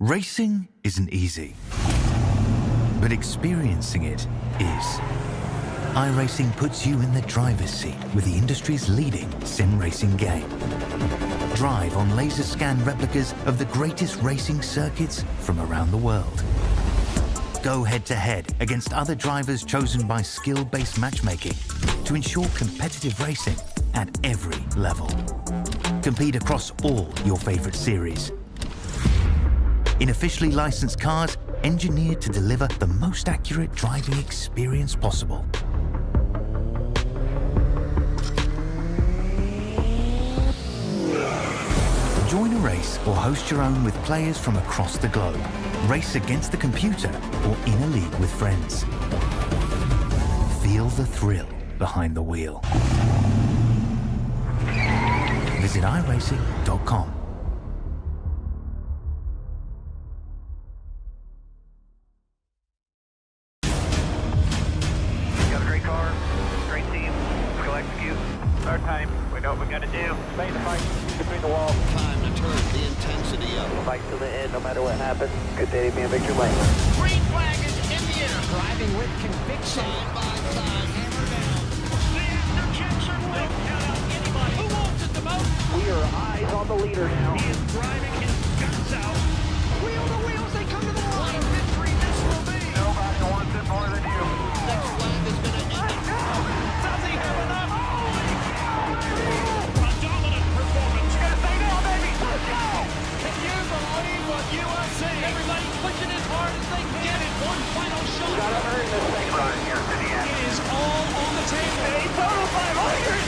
Racing isn't easy, but experiencing it is. iRacing puts you in the driver's seat with the industry's leading sim racing game. Drive on laser scan replicas of the greatest racing circuits from around the world. Go head-to-head against other drivers chosen by skill-based matchmaking to ensure competitive racing at every level. Compete across all your favorite series in officially licensed cars engineered to deliver the most accurate driving experience possible. Join a race or host your own with players from across the globe. Race against the computer or in a league with friends. Feel the thrill behind the wheel. Visit iRacing.com. You got a great car, great team. Let's go execute. Start time. We know what we got to do. Stay the fight between the walls. Time to turn the intensity up. Fight to the end, no matter what happens. Good day to be in victory lane. Green flag is in the air. Driving with conviction. Side by side, hammer down. The after-checks are lit. Count out anybody. Who wants it the most? We are eyes on the leader now. He is driving his guts out. Wheel to wheels, they come to the line. Victory this will be. Nobody wants it more than you. Next flag is going to end it. Does he have enough? A dominant performance. Gonna stay down, baby. Let's go. Can you believe what you are seeing? Everybody pushing as hard as they can. Get it. One final shot. Gotta earn this thing. Run here to the end. It is all on the table. A total 500.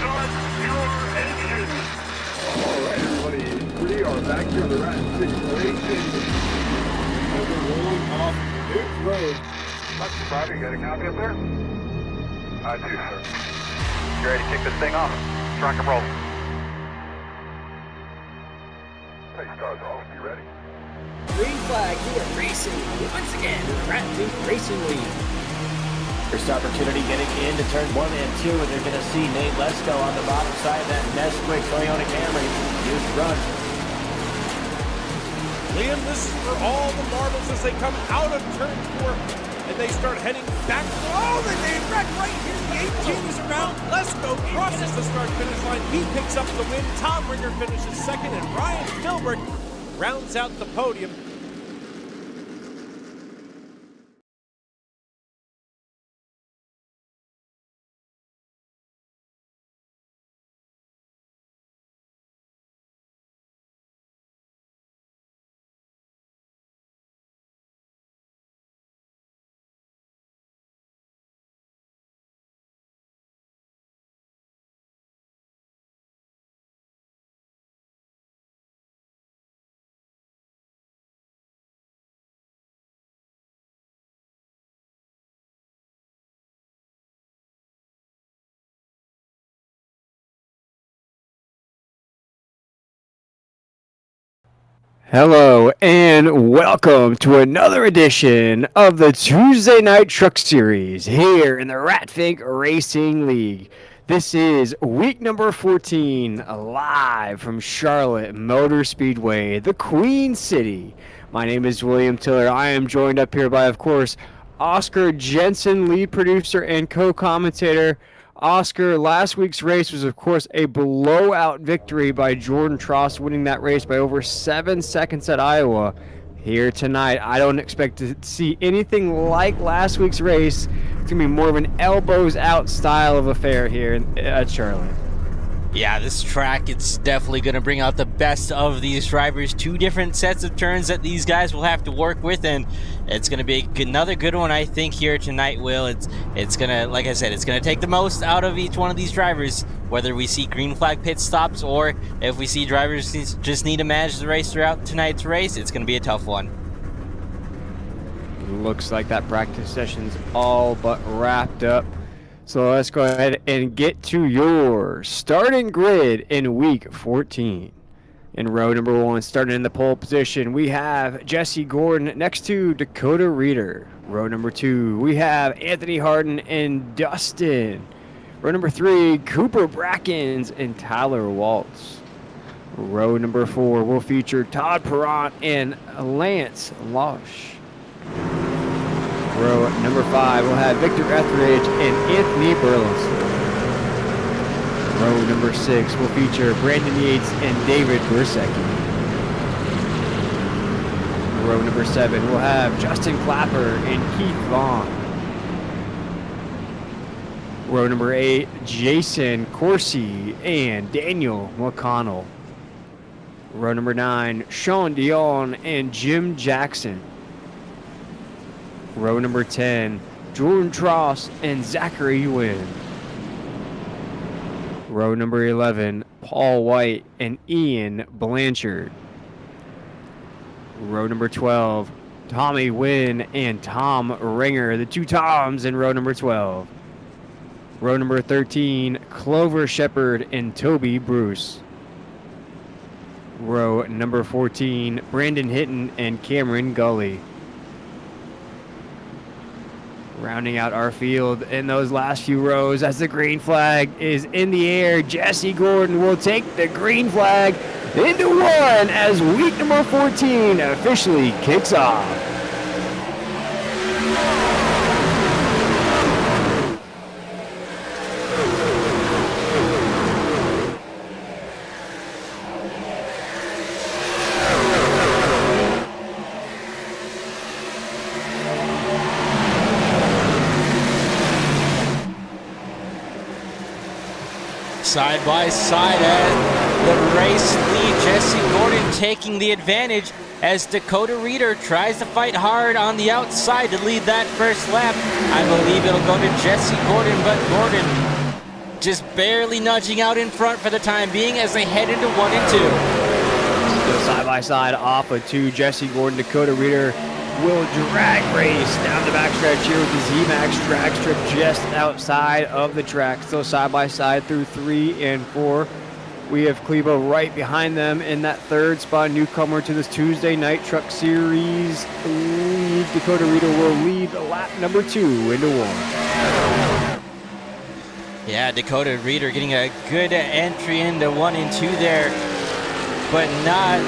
Start your engines! We are back here on the RFRL Racing. As we're rolling off this road. That's the Friday. You got a copy up there? I do, sir. You ready to kick this thing off? Rock and roll. Hey, stars off. You ready? Green flag here, racing once again in the Rat Pink Racing League. First opportunity getting into turn 1 and 2, and they're going to see Nate Lesko on the bottom side of that Nesquik Toyota Camry. Huge run. Liam, this is for all the marbles as they come out of turn 4 and they start heading back. Oh, they made wreck right here. The 18 is around. Lesko crosses the start-finish line. He picks up the win. Tom Ringer finishes second, and Ryan Philbrick rounds out the podium. Hello and welcome to another edition of the Tuesday Night Truck Series here in the RFRL Racing League. This is week number 14, live from Charlotte Motor Speedway, the Queen City. My name is William Tiller. I am joined up here by, of course, Oscar Jensen, lead producer and co-commentator. Oscar, last week's race was, of course, a blowout victory by Jordan Tross, winning that race by over 7 seconds at Iowa. Here tonight, I don't expect to see anything like last week's race. It's going to be more of an elbows out style of affair here at Charlotte. Yeah, this track, it's definitely going to bring out the best of these drivers. 2 different sets of turns that these guys will have to work with, and it's going to be another good one, I think, here tonight, Will. It's going to, like I said, it's going to take the most out of each one of these drivers, whether we see green flag pit stops or if we see drivers just need to manage the race throughout tonight's race. It's going to be a tough one. Looks like that practice session's all but wrapped up. So let's go ahead and get to your starting grid in week 14. In row number 1, starting in the pole position, we have Jesse Gordon next to Dakota Reeder. Row number 2, we have Anthony Harden and Dustin. Row number 3, Cooper Brackens and Tyler Waltz. Row number 4 will feature Todd Perrott and Lance Losh. Row number 5 will have Victor Etheridge and Anthony Burleson. Row number 6 will feature Brandon Yates and David Bursecki. Row number 7 will have Justin Clapper and Keith Vaughn. Row number 8, Jason Corsi and Daniel McConnell. Row number 9, Sean Dion and Jim Jackson. Row number 10, Jordan Tross and Zachary Wynn. Row number 11, Paul White and Ian Blanchard. Row number 12, Tommy Wynn and Tom Ringer, the 2 Toms in row number 12. Row number 13, Clover Shepard and Toby Bruce. Row number 14, Brandon Hinton and Cameron Gully. Rounding out our field in those last few rows as the green flag is in the air, Jesse Gordon will take the green flag into 1 as week number 14 officially kicks off. Side by side as the race lead, Jesse Gordon taking the advantage as Dakota Reeder tries to fight hard on the outside to lead that first lap. I believe it'll go to Jesse Gordon, but Gordon just barely nudging out in front for the time being as they head into 1 and 2. Go side by side off of 2, Jesse Gordon, Dakota Reeder will drag race down the backstretch here with the Z-Max drag strip just outside of the track. Still side by side through 3 and 4. We have Clebo right behind them in that 3rd spot, newcomer to this Tuesday Night Truck Series lead. Dakota Reeder will lead lap number 2 into 1. Yeah, Dakota Reeder getting a good entry into 1 and 2 there, but not,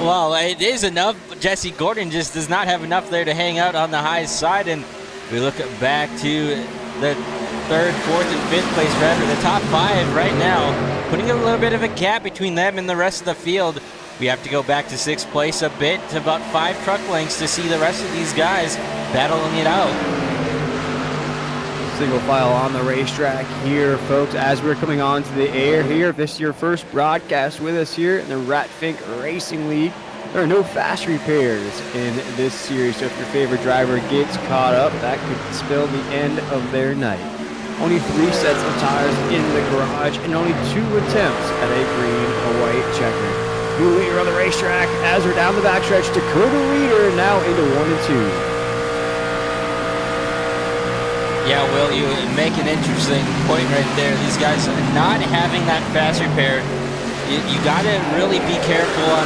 well, it is enough. Jesse Gordon just does not have enough there to hang out on the high side, and we look back to the 3rd, 4th, and 5th place driver, the top 5 right now, putting a little bit of a gap between them and the rest of the field. We have to go back to 6th place a bit, to about 5 truck lengths to see the rest of these guys battling it out. Single file on the racetrack here, folks, as we're coming on to the air here. If this is your first broadcast with us here in the Ratfink Racing League, there are no fast repairs in this series, so if your favorite driver gets caught up, that could spell the end of their night. Only 3 sets of tires in the garage and only 2 attempts at a green or white checker. New leader on the racetrack as we're down the backstretch. Dakota Reeder now into 1 and 2. Yeah, Will, you make an interesting point right there. These guys not having that fast repair, you got to really be careful on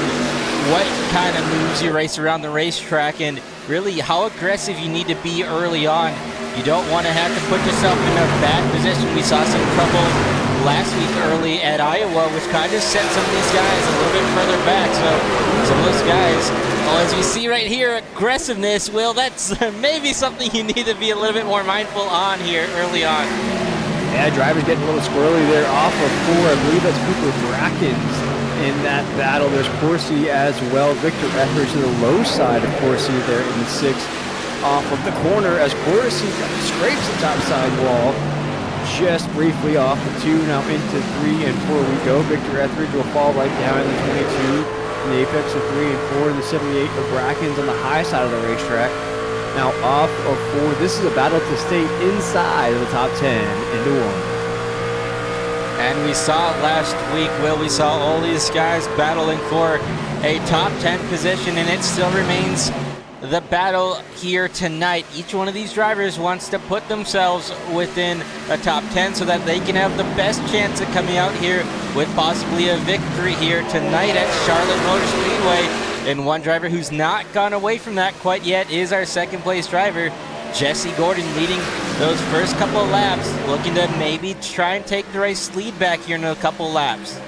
what kind of moves you race around the racetrack and really how aggressive you need to be early on. You don't want to have to put yourself in a bad position. We saw some trouble last week early at Iowa, which kind of set some of these guys a little bit further back. So some of those guys, well, as we see right here, aggressiveness, Will, that's maybe something you need to be a little bit more mindful on here early on. Yeah, drivers getting a little squirrely there off of 4. I believe that's Cooper Brackens in that battle. There's Corsi as well. Victor Etheridge to the low side of Corsi there in the 6th off of the corner as Corsi scrapes the top side wall. Just briefly off the 2, now into 3 and 4 we go. Victor Etheridge will fall right down in the 22. In the apex of 3 and 4 in the 78 of Brackens on the high side of the racetrack. Now off of 4. This is a battle to stay inside of the top 10 into 1. And we saw it last week, Will. We saw all these guys battling for a top 10 position, and it still remains the battle here tonight. Each one of these drivers wants to put themselves within a top 10 so that they can have the best chance of coming out here with possibly a victory here tonight at Charlotte Motor Speedway. And one driver who's not gone away from that quite yet is our second place driver, Jesse Gordon, leading those first couple of laps, looking to maybe try and take the race lead back here in a couple of laps.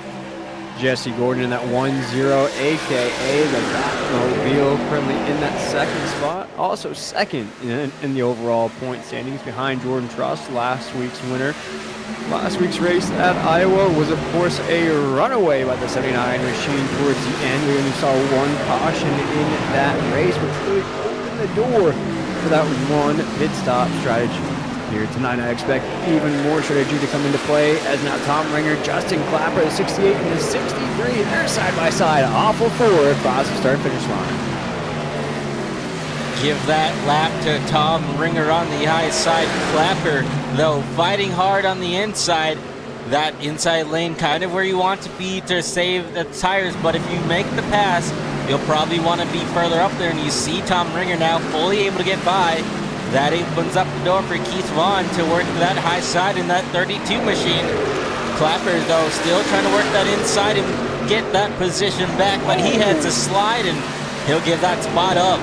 Jesse Gordon in that 1-0, aka the Batmobile, currently in that second spot. Also second in the overall point standings behind Jordan Truss, last week's winner. Last week's race at Iowa was, of course, a runaway by the 79 machine towards the end. We only saw one caution in that race, which really opened the door for that one pit stop strategy. Here tonight, I expect even more strategy to come into play as now Tom Ringer, Justin Clapper, the 68 and the 63, they're side by side, off of 4 across the start-finish line. Give that lap to Tom Ringer on the high side. Clapper, though, fighting hard on the inside. That inside lane kind of where you want to be to save the tires, but if you make the pass, you'll probably want to be further up there, and you see Tom Ringer now fully able to get by. That opens up the door for Keith Vaughn to work that high side in that 32 machine. Clapper, though, still trying to work that inside and get that position back, but he heads a slide, and he'll give that spot up.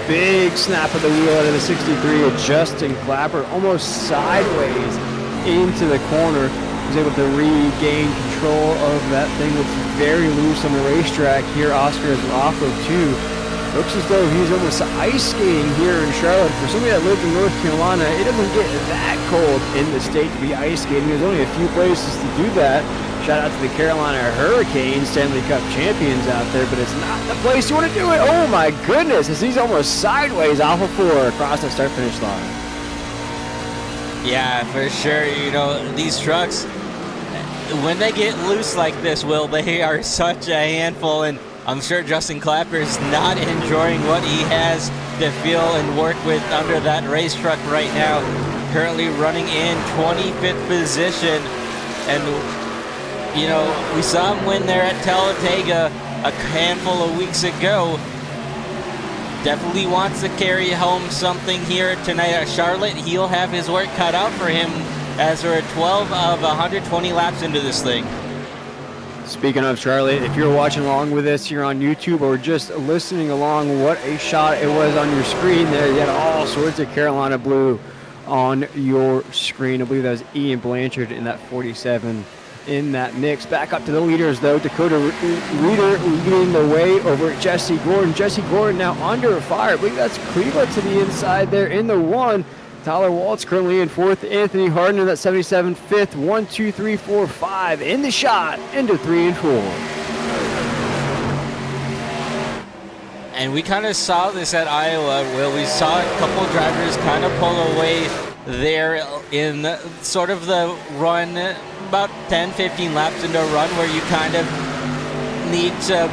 Big snap of the wheel out of the 63 of Justin Clapper, almost sideways into the corner. Was able to regain control of that thing. Looks very loose on the racetrack here. Oscar is off of 2. Looks as though he's almost ice skating here in Charlotte. For somebody that lives in North Carolina, it doesn't get that cold in the state to be ice skating. There's only a few places to do that. Shout out to the Carolina Hurricanes, Stanley Cup champions out there, but it's not the place you want to do it. Oh my goodness, as he's almost sideways off of 4 across the start-finish line. Yeah, for sure. You know, these trucks, when they get loose like this, Will, they are such a handful, and I'm sure Justin Clapper is not enjoying what he has to feel and work with under that race truck right now. Currently running in 25th position. And, you know, we saw him win there at Talladega a handful of weeks ago. Definitely wants to carry home something here tonight at Charlotte. He'll have his work cut out for him as we're 12 of 120 laps into this thing. Speaking of Charlotte, if you're watching along with us here on YouTube or just listening along, what a shot it was on your screen there. You had all sorts of Carolina blue on your screen. I believe that was Ian Blanchard in that 47 in that mix. Back up to the leaders, though. Dakota Reeder leading the way over Jesse Gordon. Jesse Gordon now under fire. I believe that's Cleva to the inside there in the 1. Tyler Waltz currently in 4th. Anthony Harden in that 77 5th. 1, 2, 3, 4, 5 in the shot into 3 and 4. And we kind of saw this at Iowa, where we saw a couple drivers kind of pull away there in sort of the run, about 10-15 laps into a run where you kind of need to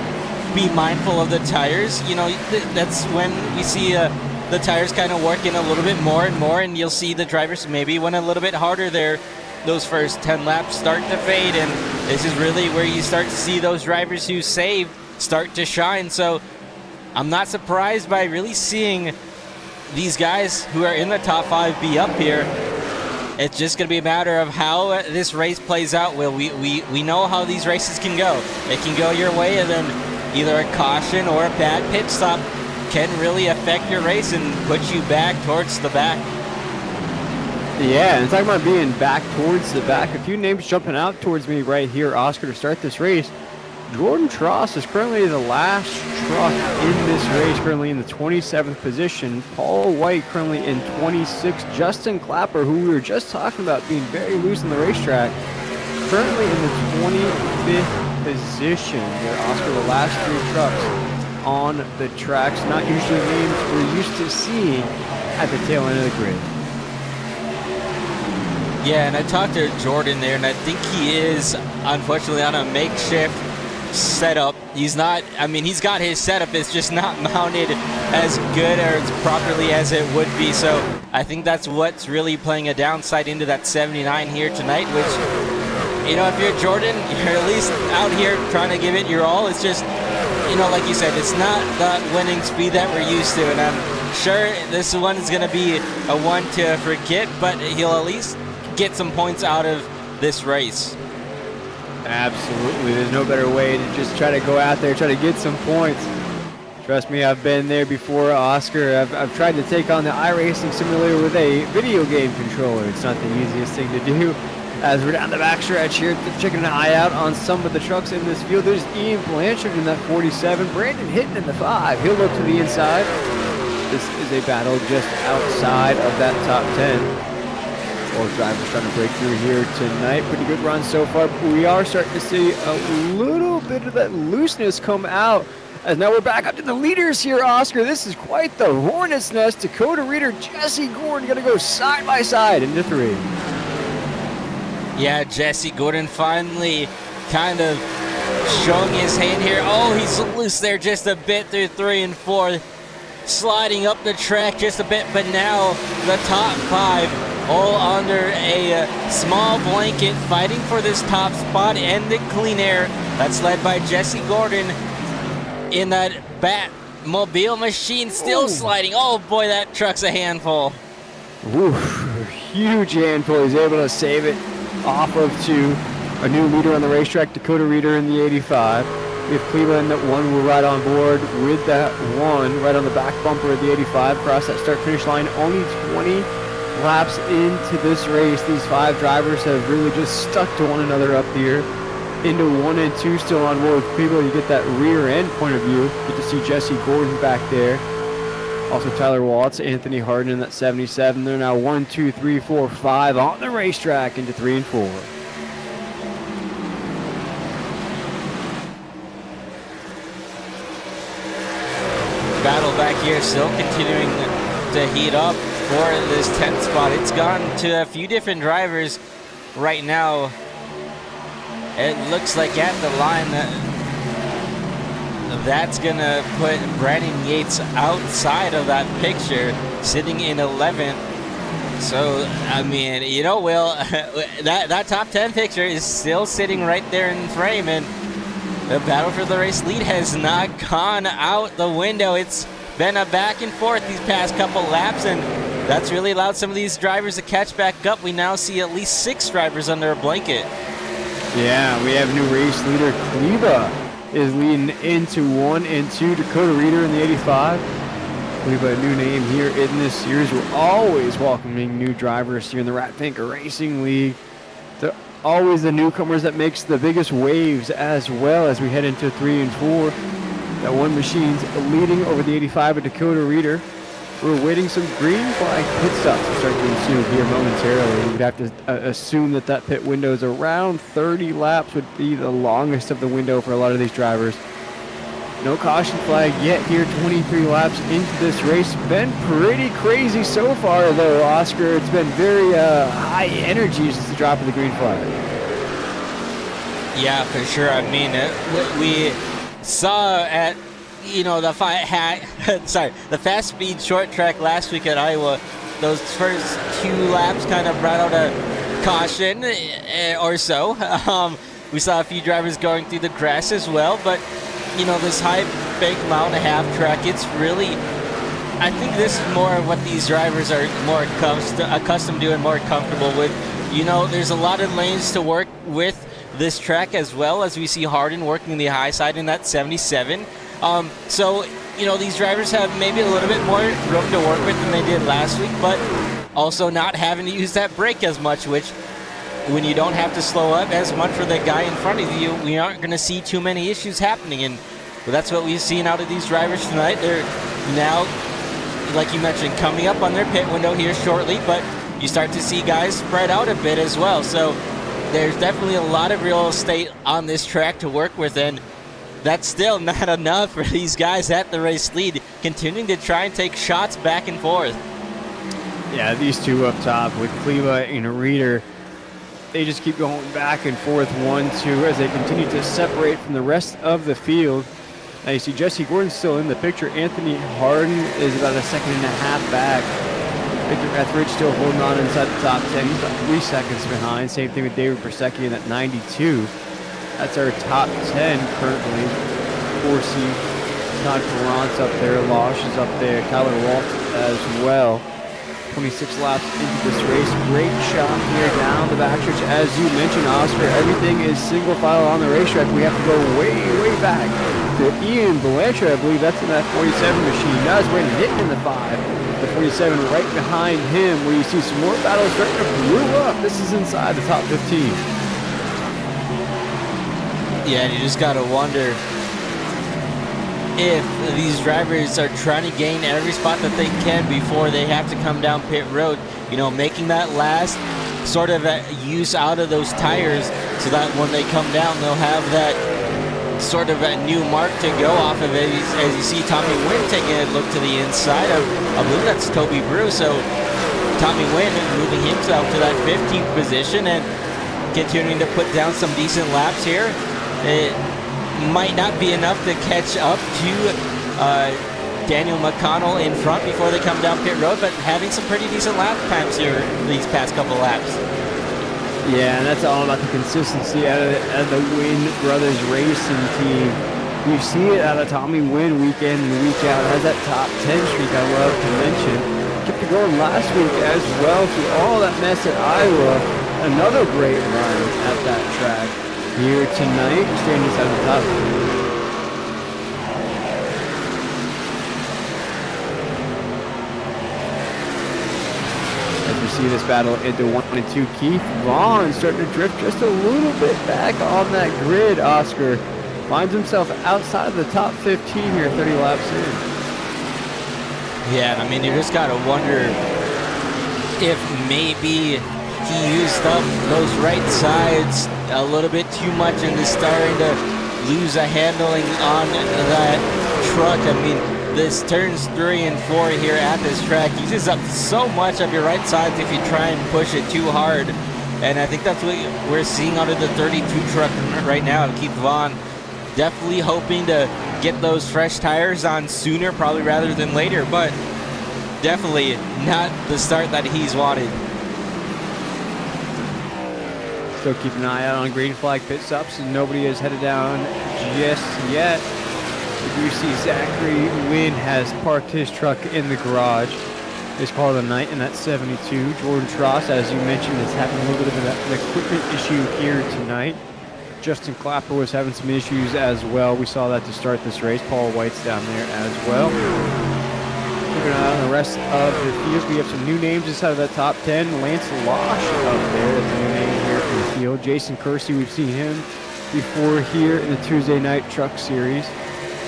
be mindful of the tires. You know, that's when we see the tires kind of working a little bit more and more, and you'll see the drivers maybe went a little bit harder there. Those first 10 laps start to fade, and this is really where you start to see those drivers who saved start to shine. So I'm not surprised by really seeing these guys who are in the top 5 be up here. It's just going to be a matter of how this race plays out. Will we know how these races can go. It can go your way, and then either a caution or a bad pit stop can really affect your race and put you back towards the back. Yeah, and talking about being back towards the back, a few names jumping out towards me right here, Oscar, to start this race. Jordan Tross is currently the last truck in this race, currently in the 27th position. Paul White currently in 26th. Justin Clapper, who we were just talking about being very loose on the racetrack, currently in the 25th position. There, Oscar, the last 3 trucks on the tracks, not usually names we're used to seeing at the tail end of the grid. Yeah, and I talked to Jordan there, and I think he is, unfortunately, on a makeshift setup. He's not, I mean, he's got his setup, it's just not mounted as good or as properly as it would be. So I think that's what's really playing a downside into that 79 here tonight, which, you know, if you're Jordan, you're at least out here trying to give it your all. It's just, you know, like you said, it's not the winning speed that we're used to, and I'm sure this one is going to be a one to forget, but he'll at least get some points out of this race. Absolutely. There's no better way to just try to go out there, try to get some points. Trust me, I've been there before, Oscar. I've tried to take on the iRacing simulator with a video game controller. It's not the easiest thing to do. As we're down the backstretch here, checking an eye out on some of the trucks in this field. There's Ian Blanchard in that 47. Brandon Hinton in the 5. He'll look to the inside. This is a battle just outside of that top 10. Both drivers trying to break through here tonight. Pretty good run so far, but we are starting to see a little bit of that looseness come out. As now we're back up to the leaders here, Oscar. This is quite the hornet's nest. Dakota Reader, Jesse Gordon going to go side by side into 3. Yeah, Jesse Gordon finally kind of showing his hand here. Oh, he's loose there just a bit through 3 and 4. Sliding up the track just a bit, but now the top 5 all under a small blanket, fighting for this top spot and the clean air. That's led by Jesse Gordon in that Batmobile machine, still sliding. Oh boy, that truck's a handful. Oof, huge handful. He's able to save it off of 2. A new leader on the racetrack, Dakota Reader in the 85. We have Cleveland that 1 will ride on board with that 1 right on the back bumper of the 85. Across that start-finish line, only 20 laps into this race. These 5 drivers have really just stuck to one another up here. Into 1 and 2 still on board with Cleveland. You get that rear end point of view. Get to see Jesse Gordon back there. Also Tyler Watts, Anthony Harden in that 77. They're now 1, 2, 3, 4, 5 on the racetrack into 3 and 4. Battle back here still continuing to heat up for this 10th spot. It's gone to a few different drivers right now. It looks like at the line that's gonna put Brandon Yates outside of that picture, sitting in 11th. So, I mean, you know, Will, that top 10 picture is still sitting right there in frame, and the battle for the race lead has not gone out the window. It's been a back and forth these past couple laps, and that's really allowed some of these drivers to catch back up. We now see at least 6 drivers under a blanket. Yeah, we have new race leader. Kleba is leading into 1 and 2. Dakota Reader in the 85. Kleba, a new name here in this series. We're always welcoming new drivers here in the Rat Pinker Racing League. They're always the newcomers that makes the biggest waves as well as we head into 3 and 4. That 1 machine's leading over the 85 of Dakota Reader. We're awaiting some green flag pit stops to start to ensue here momentarily. We would have to assume that that pit window is around 30 laps, would be the longest of the window for a lot of these drivers. No caution flag yet here, 23 laps into this race. Been pretty crazy so far though, Oscar. It's been very high energy since the drop of the green flag. Yeah, for sure. I mean, we saw at the fast speed short track last week at Iowa, those first 2 laps kind of brought out a caution or so. We saw a few drivers going through the grass as well, but this high bank mile and a half track, it's really, I think this is more of what these drivers are more accustomed to and more comfortable with. There's a lot of lanes to work with this track, as well as we see Harden working the high side in that 77. So these drivers have maybe a little bit more room to work with than they did last week, but also not having to use that brake as much, which when you don't have to slow up as much for the guy in front of you, we aren't going to see too many issues happening. And that's what we've seen out of these drivers tonight. They're now, like you mentioned, coming up on their pit window here shortly, but you start to see guys spread out a bit as well. So there's definitely a lot of real estate on this track to work with, and that's still not enough for these guys at the race lead, continuing to try and take shots back and forth. Yeah, these two up top with Kleba and Reeder, they just keep going back and forth, 1-2, as they continue to separate from the rest of the field. Now you see Jesse Gordon still in the picture. Anthony Harden is about a second and a half back. Victor Etheridge still holding on inside the top 10. He's about 3 seconds behind. Same thing with David Persecki at 92. That's our top 10 currently. Corsi, Todd Perrant's up there. Losh is up there. Tyler Waltz as well. 26 laps into this race. Great shot here down the backstretch. As you mentioned, Oscar, everything is single file on the racetrack. We have to go way, way back to Ian Blanchard. I believe that's in that 47 machine. Now it's ready to hit in the 5. The 47 right behind him, where you see some more battles starting to brew up. This is inside the top 15. Yeah, and you just got to wonder if these drivers are trying to gain every spot that they can before they have to come down pit road, you know, making that last sort of use out of those tires so that when they come down, they'll have that sort of a new mark to go off of it. As you see Tommy Wynn taking a look to the inside of, I believe that's Toby Brew. So Tommy Wynn moving himself to that 15th position and continuing to put down some decent laps here. It might not be enough to catch up to Daniel McConnell in front before they come down pit road, but having some pretty decent lap times here these past couple laps. Yeah, and that's all about the consistency out of the Wynn Brothers Racing team. You see it out of Tommy Wynn week in and week out. Has that top 10 streak I love to mention. Kept it going last week as well through all that mess at Iowa. Another great run at that track. Here tonight, staying inside the top. As we see this battle into 1 and 2, Keith Vaughn starting to drift just a little bit back on that grid. Oscar finds himself outside of the top 15 here, 30 laps in. Yeah, I mean, you just got to wonder if maybe he used up those right sides a little bit too much and is starting to lose a handling on that truck. I mean, this turns 3 and 4 here at this track uses up so much of your right sides if you try and push it too hard. And I think that's what we're seeing out of the 32 truck right now. Keith Vaughn definitely hoping to get those fresh tires on sooner, probably rather than later, but definitely not the start that he's wanted. Still keep an eye out on green flag pit stops, and nobody has headed down just yet. We do see Zachary Wynn has parked his truck in the garage. It's called a night in that 72. Jordan Tross, as you mentioned, is having a little bit of an equipment issue here tonight. Justin Clapper was having some issues as well. We saw that to start this race. Paul White's down there as well. Keeping an eye on the rest of the field. We have some new names inside of that top 10. Lance Losh up there. That's a new name here in the field. Jason Kersey, we've seen him before here in the Tuesday Night Truck Series.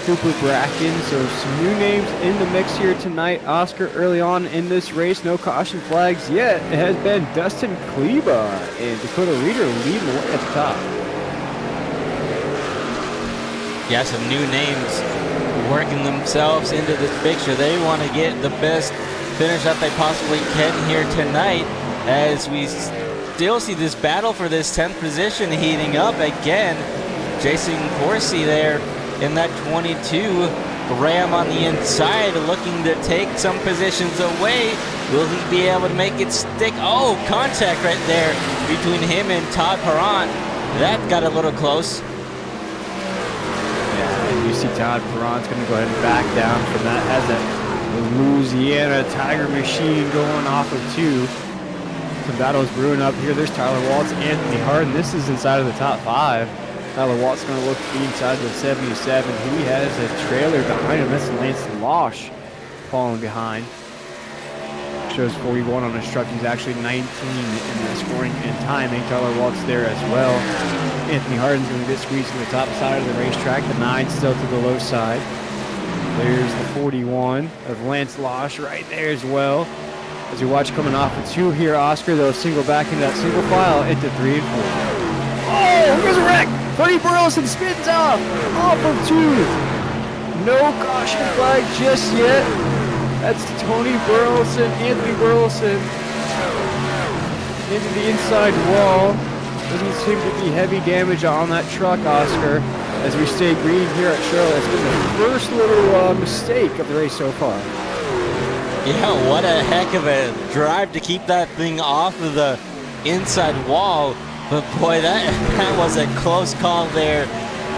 Cooper Bracken, so some new names in the mix here tonight. Oscar, early on in this race, no caution flags yet. It has been Dustin Kleba and Dakota Reeder leading the way at the top. Yeah, some new names working themselves into this picture. They want to get the best finish that they possibly can here tonight, as we still see this battle for this 10th position heating up again. Jason Corsi there in that 22. Graham on the inside looking to take some positions away. Will he be able to make it stick? Oh, contact right there between him and Todd Perrant. That got a little close. Yeah, and you see Todd Perrant's going to go ahead and back down from that. Has that Louisiana Tiger machine going off of 2. Some battles brewing up here. There's Tyler Waltz, Anthony Harden. This is inside of the top 5. Tyler Walt's going to look to be inside the 77. He has a trailer behind him. That's Lance Losh falling behind. shows 41 on his truck. He's actually 19 in the scoring and timing. Tyler Waltz there as well. Anthony Harden's going to get squeezed to the top side of the racetrack. The 9 still to the low side. There's the 41 of Lance Losh right there as well. As you watch coming off of 2 here, Oscar, they'll single back into that single file into 3 and 4. Oh, here's a wreck! Tony Burleson spins off of 2. No caution flag just yet. That's Tony Burleson, Anthony Burleson into the inside wall. Doesn't seem to be heavy damage on that truck, Oscar. As we stay green here at Charlotte, it's been the first little mistake of the race so far. Yeah, what a heck of a drive to keep that thing off of the inside wall. But boy, that was a close call there.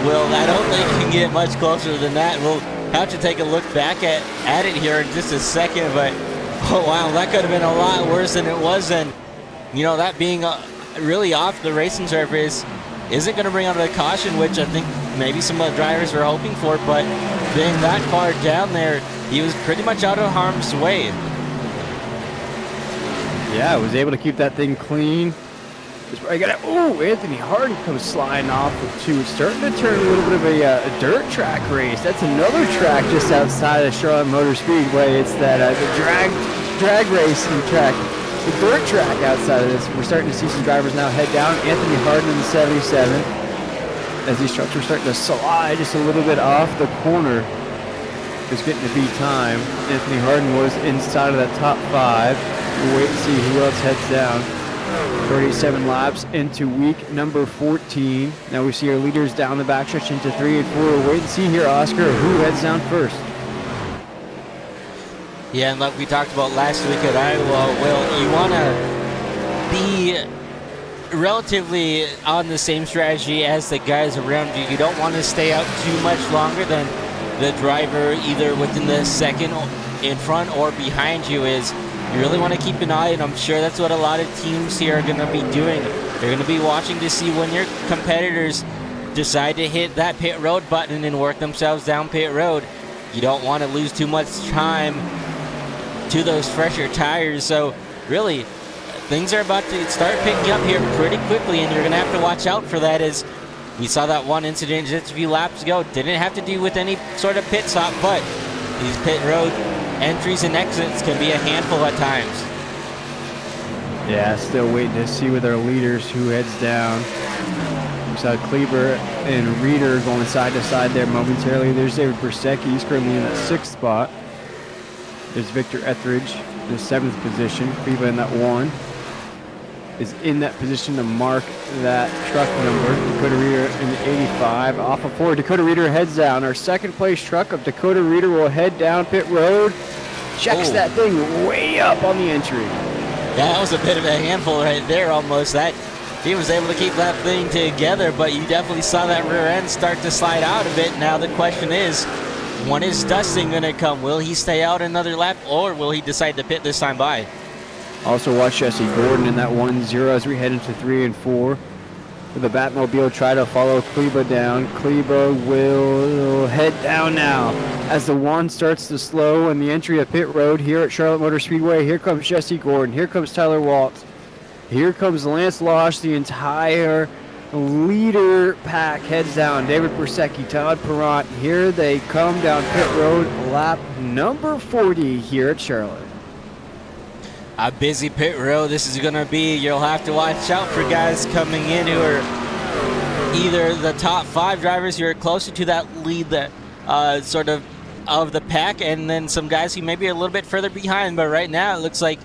Will, I don't think you can get much closer than that. We'll have to take a look back at it here in just a second. But, oh wow, that could have been a lot worse than it was. And, you know, that being really off the racing surface isn't going to bring out a caution, which I think maybe some of the drivers were hoping for. But being that far down there, he was pretty much out of harm's way. Yeah, was able to keep that thing clean. Oh, Anthony Harden comes sliding off of 2. It's starting to turn a little bit of a dirt track race. That's another track just outside of Charlotte Motor Speedway. It's that the drag racing track, the dirt track outside of this. We're starting to see some drivers now head down. Anthony Harden in the 77. As these trucks are starting to slide just a little bit off the corner. It's getting to be time. Anthony Harden was inside of that top 5. We'll wait and see who else heads down. 37 laps into week number 14. Now we see our leaders down the backstretch into 3 and 4. We'll wait and see here, Oscar, who heads down first. Yeah, and like we talked about last week at Iowa, Will, you want to be relatively on the same strategy as the guys around you. You don't want to stay out too much longer than the driver either within the second in front or behind you is. You really want to keep an eye, and I'm sure that's what a lot of teams here are going to be doing. They're going to be watching to see when your competitors decide to hit that pit road button and work themselves down pit road. You don't want to lose too much time to those fresher tires. So really, things are about to start picking up here pretty quickly, and you're going to have to watch out for that. As we saw that one incident just a few laps ago. Didn't have to do with any sort of pit stop, but these pit road entries and exits can be a handful at times. Yeah, still waiting to see with our leaders who heads down. We saw Kleber and Reeder going side to side there momentarily. There's David Bersecki. He's currently in that 6th spot. There's Victor Etheridge in the 7th position. Kleber in that 1 is in that position to mark that truck number. Dakota Reeder in the 85. Off of 4, Dakota Reeder heads down. Our 2nd place truck of Dakota Reeder will head down pit road. Checks that thing way up on the entry. Yeah, that was a bit of a handful right there almost. That he was able to keep that thing together, but you definitely saw that rear end start to slide out a bit. Now the question is, when is Dustin going to come? Will he stay out another lap, or will he decide to pit this time by? Also watch Jesse Gordon in that 1-0 as we head into 3 and 4. With the Batmobile try to follow Kleba down. Kleba will head down now as the 1 starts to slow in the entry of pit road here at Charlotte Motor Speedway. Here comes Jesse Gordon. Here comes Tyler Waltz. Here comes Lance Losh. The entire leader pack heads down. David Bersecki, Todd Perrant. Here they come down pit road, lap number 40 here at Charlotte. A busy pit road this is going to be. You'll have to watch out for guys coming in who are either the top 5 drivers who are closer to that lead that sort of the pack, and then some guys who may be a little bit further behind. But right now it looks like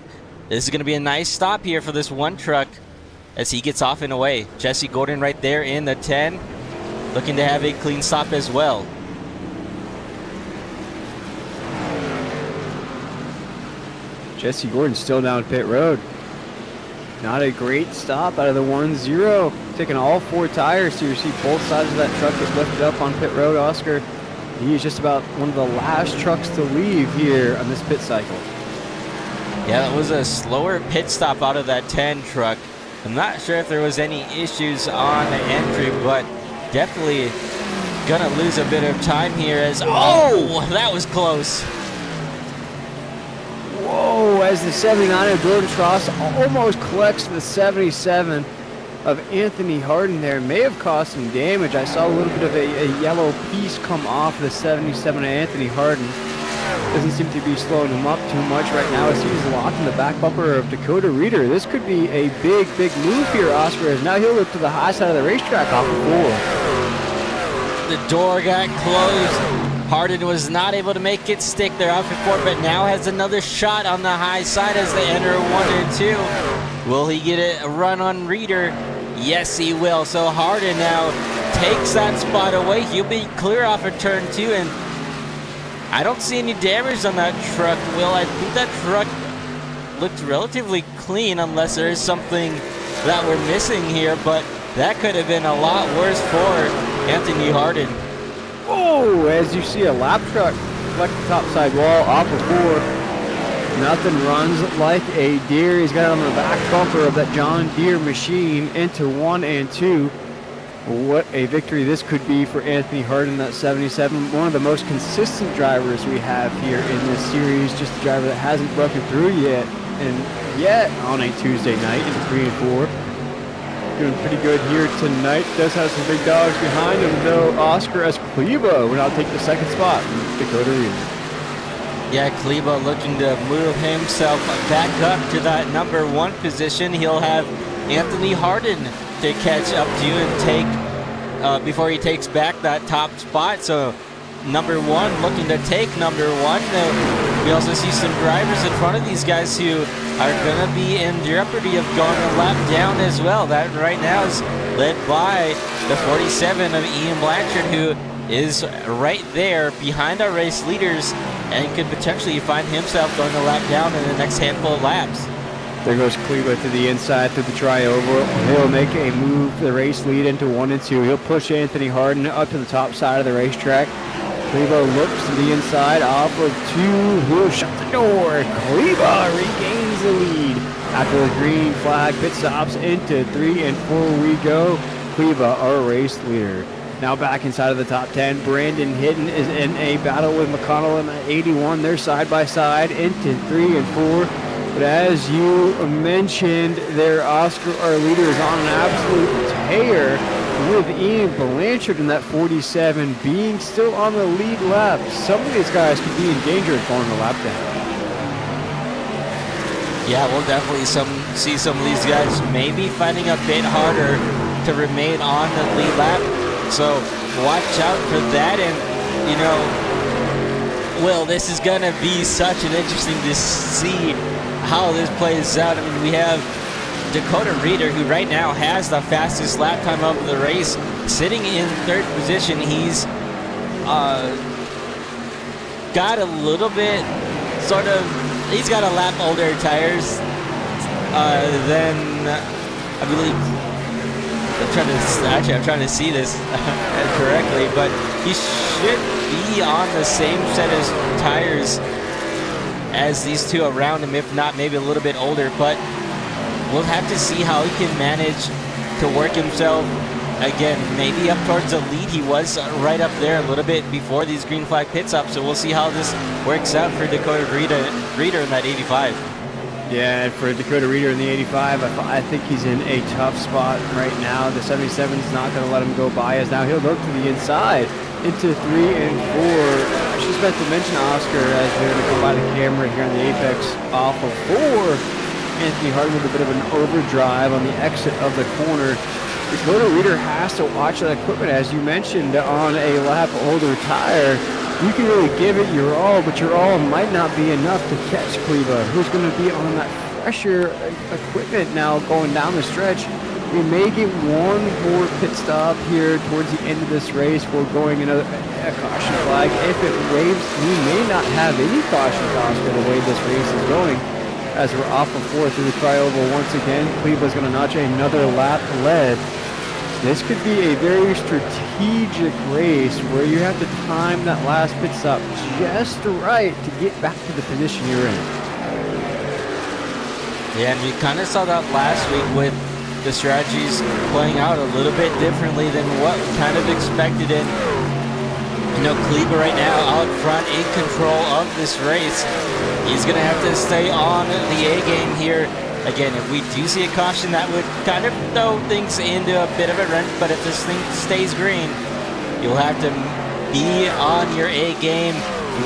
this is going to be a nice stop here for this one truck as he gets off and away. Jesse Gordon right there in the 10, looking to have a clean stop as well. Jesse Gordon still down pit road. Not a great stop out of the 1-0. Taking all 4 tires, so you see both sides of that truck get lifted up on pit road. Oscar, he is just about one of the last trucks to leave here on this pit cycle. Yeah, that was a slower pit stop out of that 10 truck. I'm not sure if there was any issues on the entry, but definitely gonna lose a bit of time here as, oh, that was close. Whoa, as the 79 of Jordan Tross almost collects the 77 of Anthony Harden there. May have caused some damage. I saw a little bit of a yellow piece come off the 77 of Anthony Harden. Doesn't seem to be slowing him up too much right now as he's locked in the back bumper of Dakota Reader. This could be a big move here, Oscar, as now he'll look to the high side of the racetrack off of 4. The door got closed. Harden was not able to make it stick there off of 4, but now has another shot on the high side as they enter 1 and 2. Will he get a run on Reader? Yes, he will. So Harden now takes that spot away. He'll be clear off of turn 2, and I don't see any damage on that truck, Will. I think that truck looks relatively clean unless there is something that we're missing here, but that could have been a lot worse for Anthony Harden. Oh, as you see a lap truck collect the top side wall off of 4. Nothing runs like a deer. He's got it on the back bumper of that John Deere machine into 1 and 2. What a victory this could be for Anthony Harden, that 77. One of the most consistent drivers we have here in this series. Just a driver that hasn't broken through yet on a Tuesday night in 3 and 4. Doing pretty good here tonight. Does have some big dogs behind him, though. Oscar Escleva will now take the second spot from Dakota Reader. Yeah, Kleba looking to move himself back up to that number 1 position. He'll have Anthony Harden to catch up to and take before he takes back that top spot. So number 1 looking to take number 1. We also see some drivers in front of these guys who are going to be in jeopardy of going a lap down as well. That right now is led by the 47 of Ian Blanchard, who is right there behind our race leaders and could potentially find himself going a lap down in the next handful of laps. There goes Kleba to the inside through the tri-oval. He'll make a move to the race lead into 1 and 2. He'll push Anthony Harden up to the top side of the racetrack. Kleba looks to the inside off of 2. He'll shut the door. Kleba regains the lead. After the green flag, pit stops into 3 and 4 we go. Kleba, our race leader. Now back inside of the top 10. Brandon Hidden is in a battle with McConnell in the 81. They're side by side into 3 and 4. But as you mentioned there, Oscar, our leader, is on an absolute tear with Ian Blanchard in that 47 being still on the lead lap. Some of these guys could be in danger of falling the lap down. Yeah, we'll definitely see some of these guys maybe finding a bit harder to remain on the lead lap. So watch out for that. And, you know, Will, this is going to be such an interesting to see how this plays out. I mean, we have Dakota Reader, who right now has the fastest lap time of the race, sitting in 3rd position. He's got a little bit he's got a lap older tires than I believe. I'm trying to see this correctly, but he should be on the same set of tires as these two around him, if not maybe a little bit older. But we'll have to see how he can manage to work himself again, maybe up towards the lead. He was right up there a little bit before these green flag pit stops, so we'll see how this works out for Dakota Reader in that 85. Yeah, and for Dakota Reader in the 85, I think he's in a tough spot right now. The 77 is not going to let him go by, as now he'll look to the inside into 3 and 4. I just meant to mention Oscar as they're going to come by the camera here on the apex off of 4. Anthony Harden with a bit of an overdrive on the exit of the corner. Dakota Reader has to watch that equipment, as you mentioned, on a lap older tire. You can really give it your all, but your all might not be enough to catch Kleba, who's going to be on that fresher equipment now going down the stretch. We may get one more pit stop here towards the end of this race for going a caution flag. If it waves, we may not have any caution Oscar the way this race is going. As we're off of 4 through the tri-oval once again, Kleba's going to notch another lap led. This could be a very strategic race where you have to time that last pit stop just right to get back to the position you're in. Yeah, and we kind of saw that last week with the strategies playing out a little bit differently than what we kind of expected. And Kleber right now out front in control of this race. He's going to have to stay on the A game here. Again, if we do see a caution, that would kind of throw things into a bit of a wrench, but if this thing stays green, you'll have to be on your A game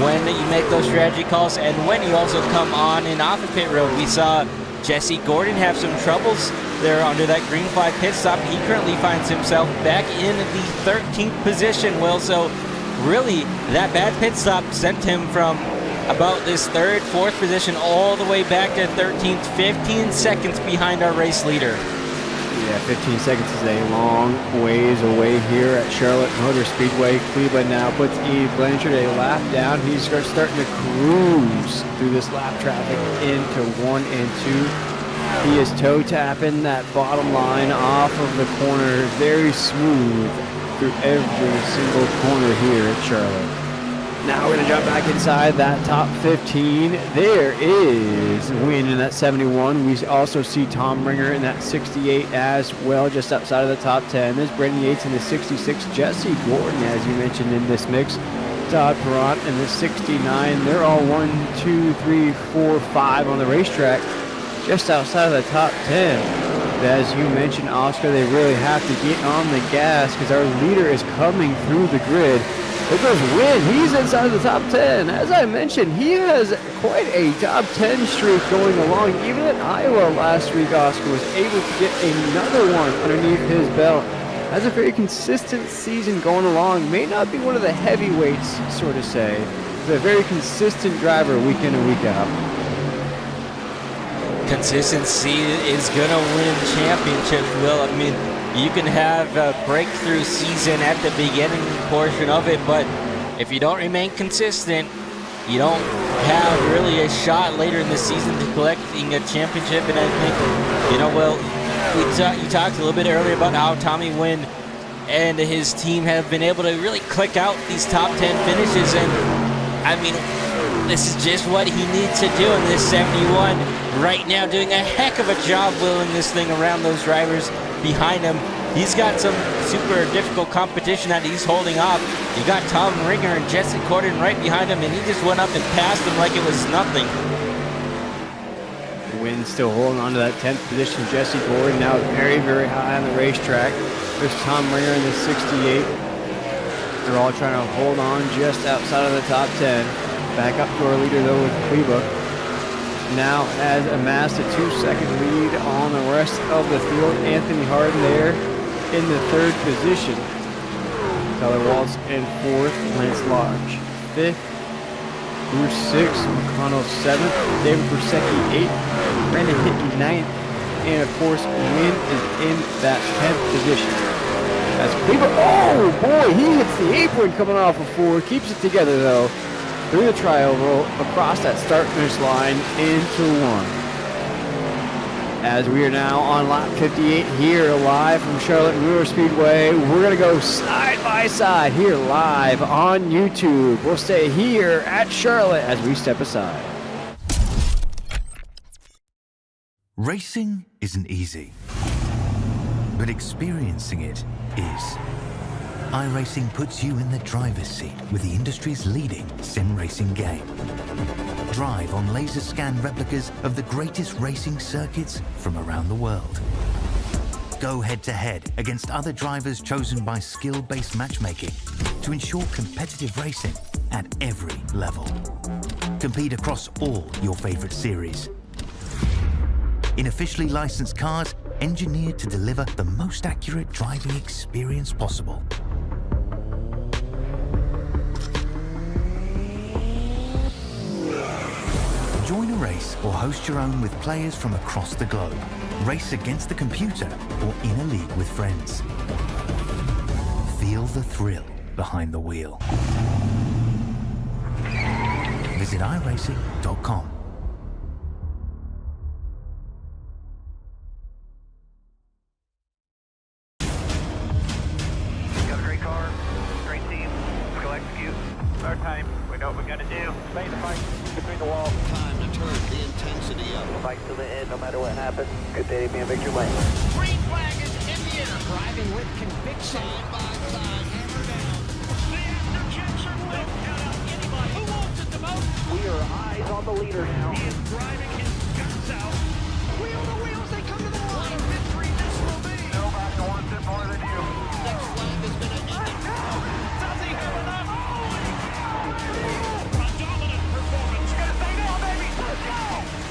when you make those strategy calls and when you also come on and off the pit road. We saw Jesse Gordon have some troubles there under that green flag pit stop. He currently finds himself back in the 13th position. Well, so really that bad pit stop sent him from about this 3rd, 4th position all the way back to 13th, 15 seconds behind our race leader. Yeah, 15 seconds is a long ways away here at Charlotte Motor Speedway. Cleveland now puts E. Blanchard a lap down. He's starting to cruise through this lap traffic into 1 and 2. He is toe tapping that bottom line off of the corner, very smooth through every single corner here at Charlotte. Now we're going to jump back inside that top 15. There is Wynn in that 71. We also see Tom Ringer in that 68 as well, just outside of the top 10. There's Brendan Yates in the 66. Jesse Gordon, as you mentioned, in this mix. Todd Perrott in the 69. They're all 1, 2, 3, 4, 5 on the racetrack, just outside of the top 10. As you mentioned, Oscar, they really have to get on the gas because our leader is coming through the grid. There goes Wynn. He's inside the top 10. As I mentioned, he has quite a top 10 streak going along. Even at Iowa last week, Oscar was able to get another one underneath his belt. Has a very consistent season going along. May not be one of the heavyweights, sort of say, but a very consistent driver week in and week out. Consistency is going to win championships, Will. I mean, you can have a breakthrough season at the beginning portion of it, but if you don't remain consistent, you don't have really a shot later in the season to collecting a championship. And I think, you know, Will, you talked a little bit earlier about how Tommy Wynn and his team have been able to really click out these top 10 finishes, and I mean, this is just what he needs to do in this 71 right now, doing a heck of a job wheeling this thing around those drivers behind him. He's got some super difficult competition that he's holding off. You got Tom Ringer and Jesse Gordon right behind him, and he just went up and passed them like it was nothing. Wynn still holding on to that 10th position. Jesse Gordon now very, very high on the racetrack. There's Tom Ringer in the 68. They're all trying to hold on just outside of the top 10. Back up to our leader, though, with Kleba. Now has amassed a 2-second lead on the rest of the field. Anthony Harden there in the 3rd position. Tyler Waltz in 4th. Lance Lodge 5th. Bruce 6th. McConnell 7th. David Persecki 8th. Brandon Hinton 9th. And, of course, Wynn is in that 10th position. As Kleba, oh, boy, he hits the apron coming off of 4. Keeps it together, though, through the trioval, across that start-finish line into 1. As we are now on lap 58 here live from Charlotte Motor Speedway, we're going to go side by side here live on YouTube. We'll stay here at Charlotte as we step aside. Racing isn't easy, but experiencing it is. iRacing puts you in the driver's seat with the industry's leading sim racing game. Drive on laser scan replicas of the greatest racing circuits from around the world. Go head to head against other drivers chosen by skill-based matchmaking to ensure competitive racing at every level. Compete across all your favorite series. In officially licensed cars, engineered to deliver the most accurate driving experience possible. Join a race or host your own with players from across the globe. Race against the computer or in a league with friends. Feel the thrill behind the wheel. Visit iRacing.com. Got a great car, great team. Let's go execute. Our time. We know what we gotta do. Stay in the fight between the walls. Time to turn the intensity up. Fight to the end, no matter what happens. Good day to be in victory lane. Green flag is in the air. Driving with conviction. Side by side, hammer down. The afterjets are smoke. We are eyes on the leader now. He is driving his guts out. Wheel to wheels, they come to the line. What a victory this will be. Nobody wants it more than you. Next flag has been ended. Does he have enough? A dominant performance. Gonna say no, baby. Let's go.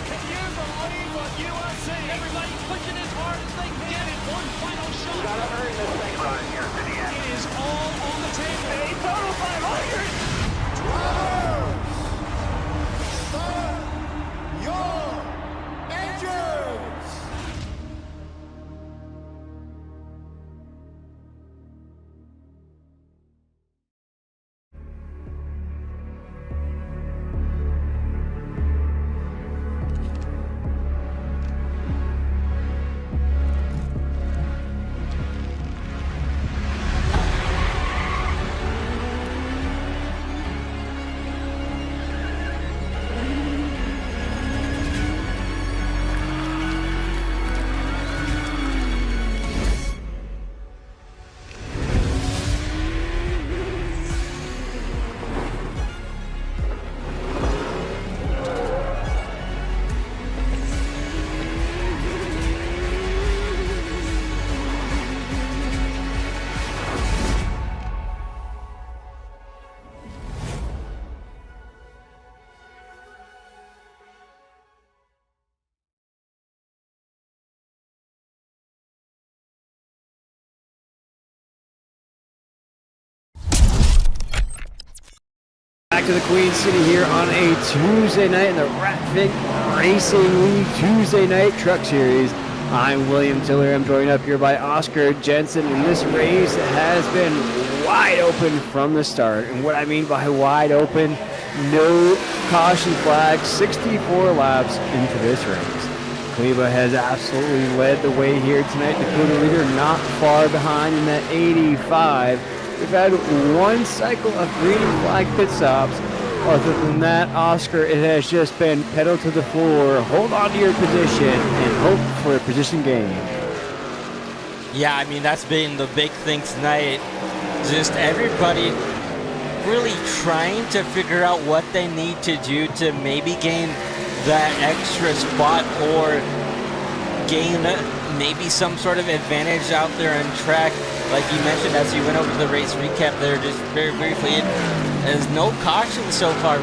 Can you believe what you are seeing? Everybody pushing as hard as they can get it. One final shot. Gotta earn this thing. Right here to the end. It is all on the table. A total 500. Drivers, start your engines! Back to the Queen City here on a Tuesday night in the Ratvic Racing League Tuesday Night Truck Series. I'm William Tiller. I'm joined up here by Oscar Jensen, and this race has been wide open from the start. And what I mean by wide open, no caution flag, 64 laps into this race. Kleba has absolutely led the way here tonight. Dakota leader not far behind in that 85. We've had one cycle of green flag pit stops. Other than that, Oscar, it has just been pedal to the floor, hold on to your position, and hope for a position gain. Yeah, I mean, that's been the big thing tonight. Just everybody really trying to figure out what they need to do to maybe gain that extra spot or gain maybe some sort of advantage out there on track. Like you mentioned as you went over the race recap there just very briefly, there's no caution so far.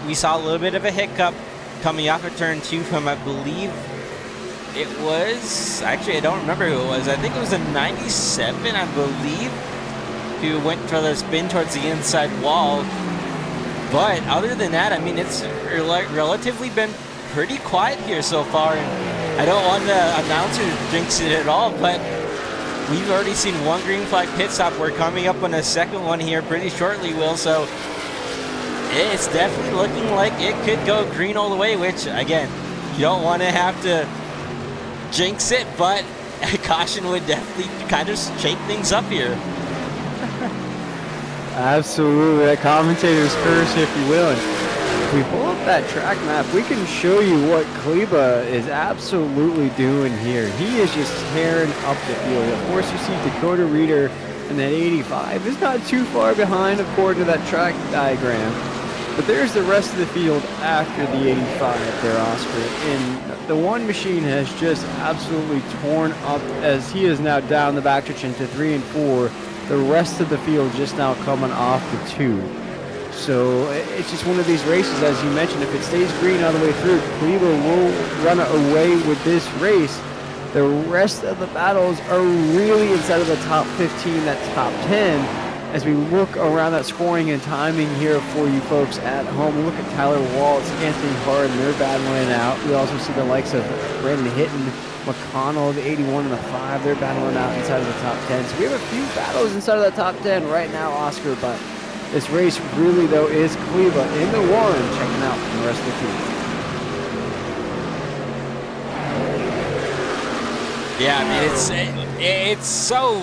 We saw a little bit of a hiccup coming off of turn 2 from, I believe it was, actually I don't remember who it was. I think it was a 97, I believe, who went for the spin towards the inside wall. But other than that, I mean, it's relatively been pretty quiet here so far. And I don't want the announcer to jinx it at all, but we've already seen one green flag pit stop. We're coming up on a second one here pretty shortly, Will. So it's definitely looking like it could go green all the way, which, again, you don't want to have to jinx it, but caution would definitely kind of shake things up here. Absolutely, that commentator's curse, if you will. And if we pull up that track map, we can show you what Kleba is absolutely doing here. He is just tearing up the field. Of course, you see Dakota Reader in that 85 is not too far behind, according to that track diagram. But there's the rest of the field after the 85 there, Oscar. And the one machine has just absolutely torn up as he is now down the backstretch into 3 and 4. The rest of the field just now coming off the 2. So it's just one of these races, as you mentioned, if it stays green all the way through, Cleveland will run away with this race. The rest of the battles are really inside of the top 15, that top 10. As we look around that scoring and timing here for you folks at home, we look at Tyler Waltz, Anthony Harden, they're battling it out. We also see the likes of Brandon Hitton, McConnell, the 81 and the 5, they're battling out inside of the top 10. So we have a few battles inside of the top 10 right now, Oscar, but this race really, though, is Kleba in the one, checking out the rest of the field. Yeah, I mean, it's so,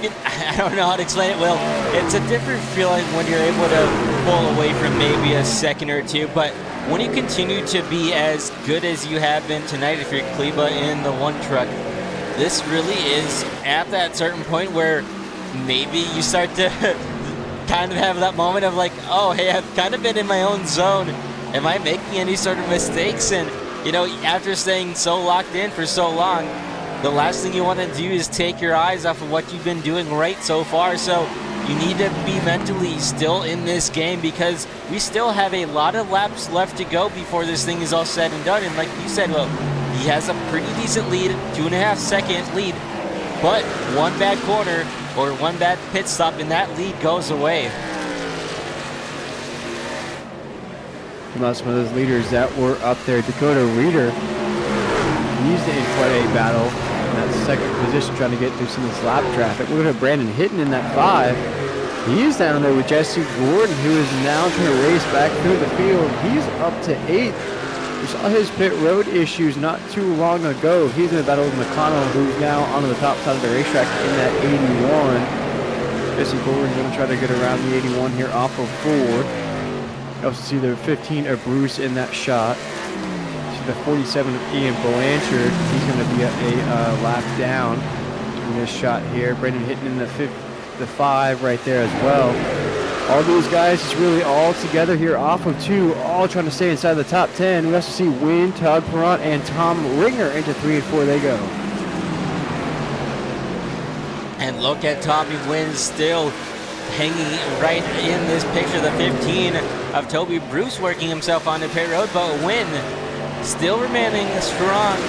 I don't know how to explain it, Will. It's a different feeling when you're able to pull away from maybe a second or two, but when you continue to be as good as you have been tonight, if you're Kleba in the one truck, this really is at that certain point where maybe you start to kind of have that moment of like, oh, hey, I've kind of been in my own zone. Am I making any sort of mistakes? And, you know, after staying so locked in for so long, the last thing you want to do is take your eyes off of what you've been doing right so far. So you need to be mentally still in this game because we still have a lot of laps left to go before this thing is all said and done. And like you said, well, he has a pretty decent lead, 2.5-second lead, but one bad corner or one bad pit stop and that lead goes away. Well, some of those leaders that were up there. Dakota Reeder, he's in quite a battle in that second position trying to get through some of this lap traffic. Look at Brandon Hitton in that 5. He's down there with Jesse Gordon, who is now trying to race back through the field. He's up to 8th. We saw his pit road issues not too long ago. He's in a battle with McConnell, who's now on the top side of the racetrack in that 81. Jesse Gordon's going to try to get around the 81 here off of Ford. You also see the 15 of Bruce in that shot. You see the 47 of Ian Blanchard. He's going to be a lap down in this shot here. Brandon Hitton in the 5 right there as well. All these guys is really all together here off of 2, all trying to stay inside the top 10. We also see Wynn, Todd Perrant, and Tom Ringer into 3 and 4 they go. And look at Tommy Wynn still hanging right in this picture, the 15 of Toby Bruce working himself on the pit road, but Wynn still remaining strong.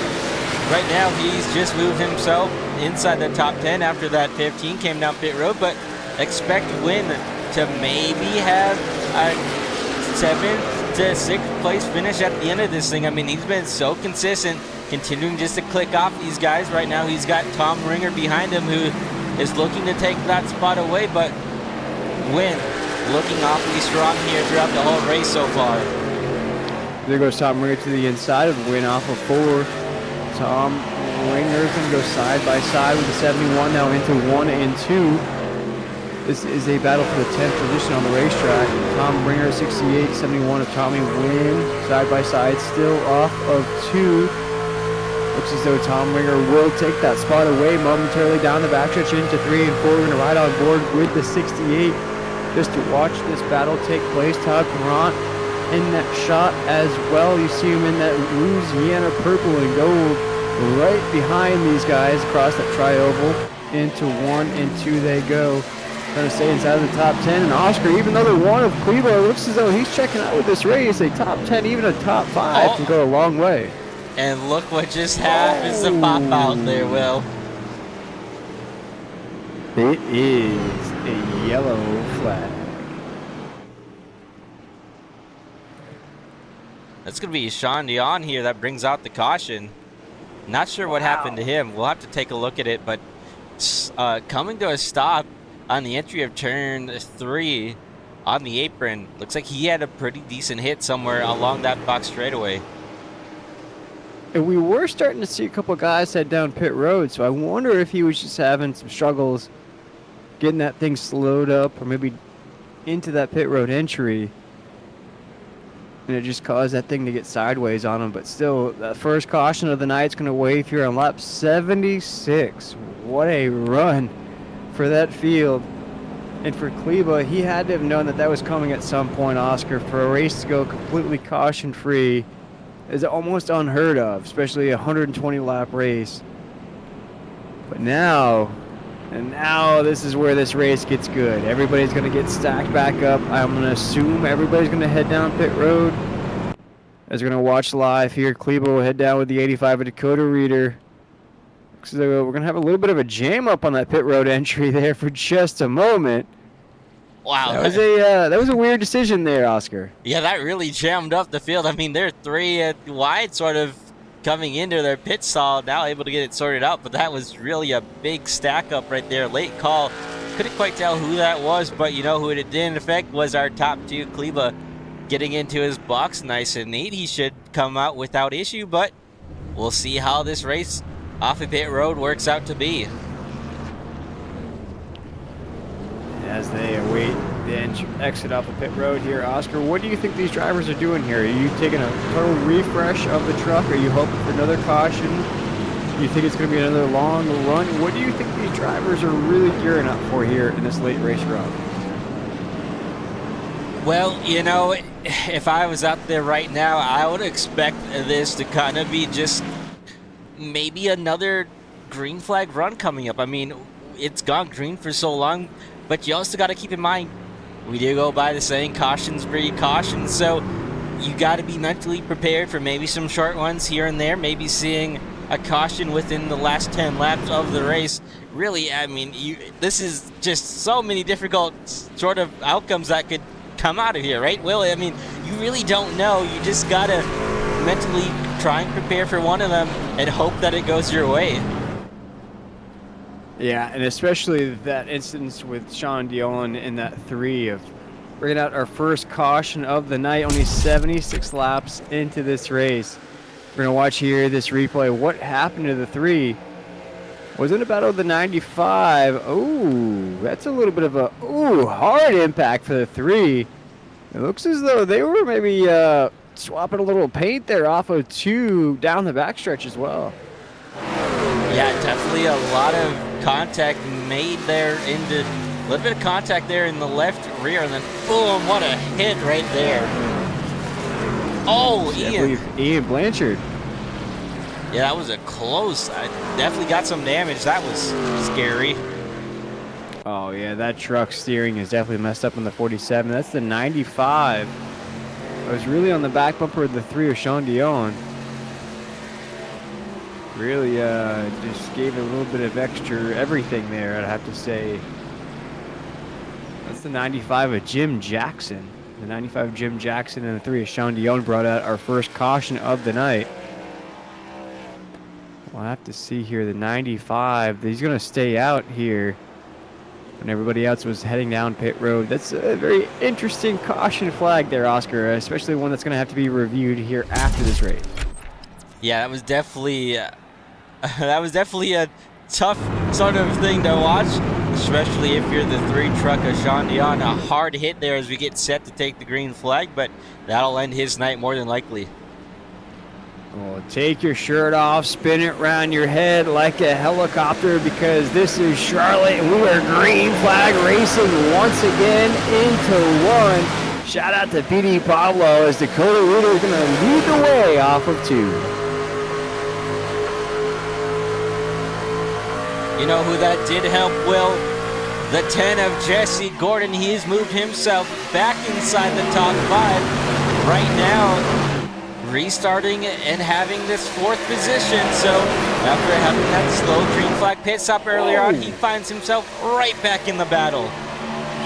Right now he's just moved himself inside the top 10 after that 15 came down pit road, but expect Wynn to maybe have a 7th to 6th place finish at the end of this thing. I mean, he's been so consistent, continuing just to click off these guys. Right now he's got Tom Ringer behind him who is looking to take that spot away, but Wynn looking awfully strong here throughout the whole race so far. There goes Tom Ringer to the inside of Wynn off of 4. Tom Ringer's going to go side by side with the 71 now into 1 and 2. This is a battle for the 10th position on the racetrack. Tom Ringer 68, 71 of Tommy Wynn side by side, still off of 2. Looks as though Tom Ringer will take that spot away momentarily down the backstretch into 3 and 4. We're going to ride on board with the 68 just to watch this battle take place. Todd Perrant in that shot as well. You see him in that Louisiana purple and gold right behind these guys across that tri-oval. Into 1 and 2 they go. Trying to stay inside of the top 10. And Oscar, even though they're one of Cleveland, it looks as though he's checking out with this race. A top 10, even a top 5 can go a long way. And look what just happens to pop out there, Will. It is a yellow flag. That's going to be Sean Dion here that brings out the caution. Not sure what happened to him. We'll have to take a look at it, but coming to a stop on the entry of turn 3 on the apron. Looks like he had a pretty decent hit somewhere along that box straightaway. And we were starting to see a couple guys head down pit road, so I wonder if he was just having some struggles getting that thing slowed up or maybe into that pit road entry. And it just caused that thing to get sideways on him. But still, that first caution of the night's going to wave here on lap 76. What a run for that field. And for Kleba, he had to have known that that was coming at some point, Oscar. For a race to go completely caution-free is almost unheard of, especially a 120-lap race. But now this is where this race gets good. Everybody's going to get stacked back up. I'm going to assume everybody's going to head down pit road. As we're going to watch live here, Kleba will head down with the 85 of Dakota Reeder. So we're going to have a little bit of a jam up on that pit road entry there for just a moment. Wow. That was a weird decision there, Oscar. Yeah, that really jammed up the field. I mean, they're 3 wide sort of coming into their pit stall, now able to get it sorted out, but that was really a big stack up right there. Late call. Couldn't quite tell who that was, but you know who it didn't affect was our top 2, Kleba, getting into his box nice and neat. He should come out without issue, but we'll see how this race off of pit road works out to be. As they await the exit off the pit road here, Oscar, what do you think these drivers are doing here? Are you taking a total refresh of the truck? Are you hoping for another caution? Do you think it's going to be another long run? What do you think these drivers are really gearing up for here in this late race run? Well, you know, if I was out there right now, I would expect this to kind of be just maybe another green flag run coming up. I mean, it's gone green for so long, but you also got to keep in mind, we do go by the saying, cautions breed caution, so you got to be mentally prepared for maybe some short ones here and there, maybe seeing a caution within the last 10 laps of the race. Really, I mean, this is just so many difficult sort of outcomes that could come out of here, right, Will? I mean, you really don't know. You just got to mentally try and prepare for one of them and hope that it goes your way. Yeah, and especially that instance with Sean Dion in that 3 of bringing out our first caution of the night, only 76 laps into this race. We're going to watch here this replay. What happened to the 3? Was in a battle of the 95. Oh, that's a little bit of a hard impact for the 3. It looks as though they were maybe swapping a little paint there off of 2 down the backstretch as well. Yeah, definitely a lot of contact made there into a little bit of contact there in the left rear, and then boom, what a hit right there. Oh, Ian Blanchard. Yeah, that was a close. I definitely got some damage. That was scary. Oh, yeah, that truck steering is definitely messed up on the 47. That's the 95. I was really on the back bumper of the 3 of Sean Dion. Really just gave it a little bit of extra everything there, I'd have to say. That's the 95 of Jim Jackson. The 95 of Jim Jackson and the 3 of Sean Dion brought out our first caution of the night. We'll have to see here, the 95. He's going to stay out here when everybody else was heading down pit road. That's a very interesting caution flag there, Oscar, especially one that's going to have to be reviewed here after this race. Yeah, that was definitely a tough sort of thing to watch, especially if you're the 3 truck of Sean Dion. A hard hit there as we get set to take the green flag, but that'll end his night more than likely. Well, take your shirt off, spin it around your head like a helicopter, because this is Charlotte and we are green flag racing once again into 1. Shout out to PD Pablo as Dakota Reader is going to lead the way off of 2. You know who that did help, Will? The 10 of Jesse Gordon. He's moved himself back inside the top 5. Right now, restarting and having this 4th position. So after having that slow green flag pit stop earlier on, he finds himself right back in the battle.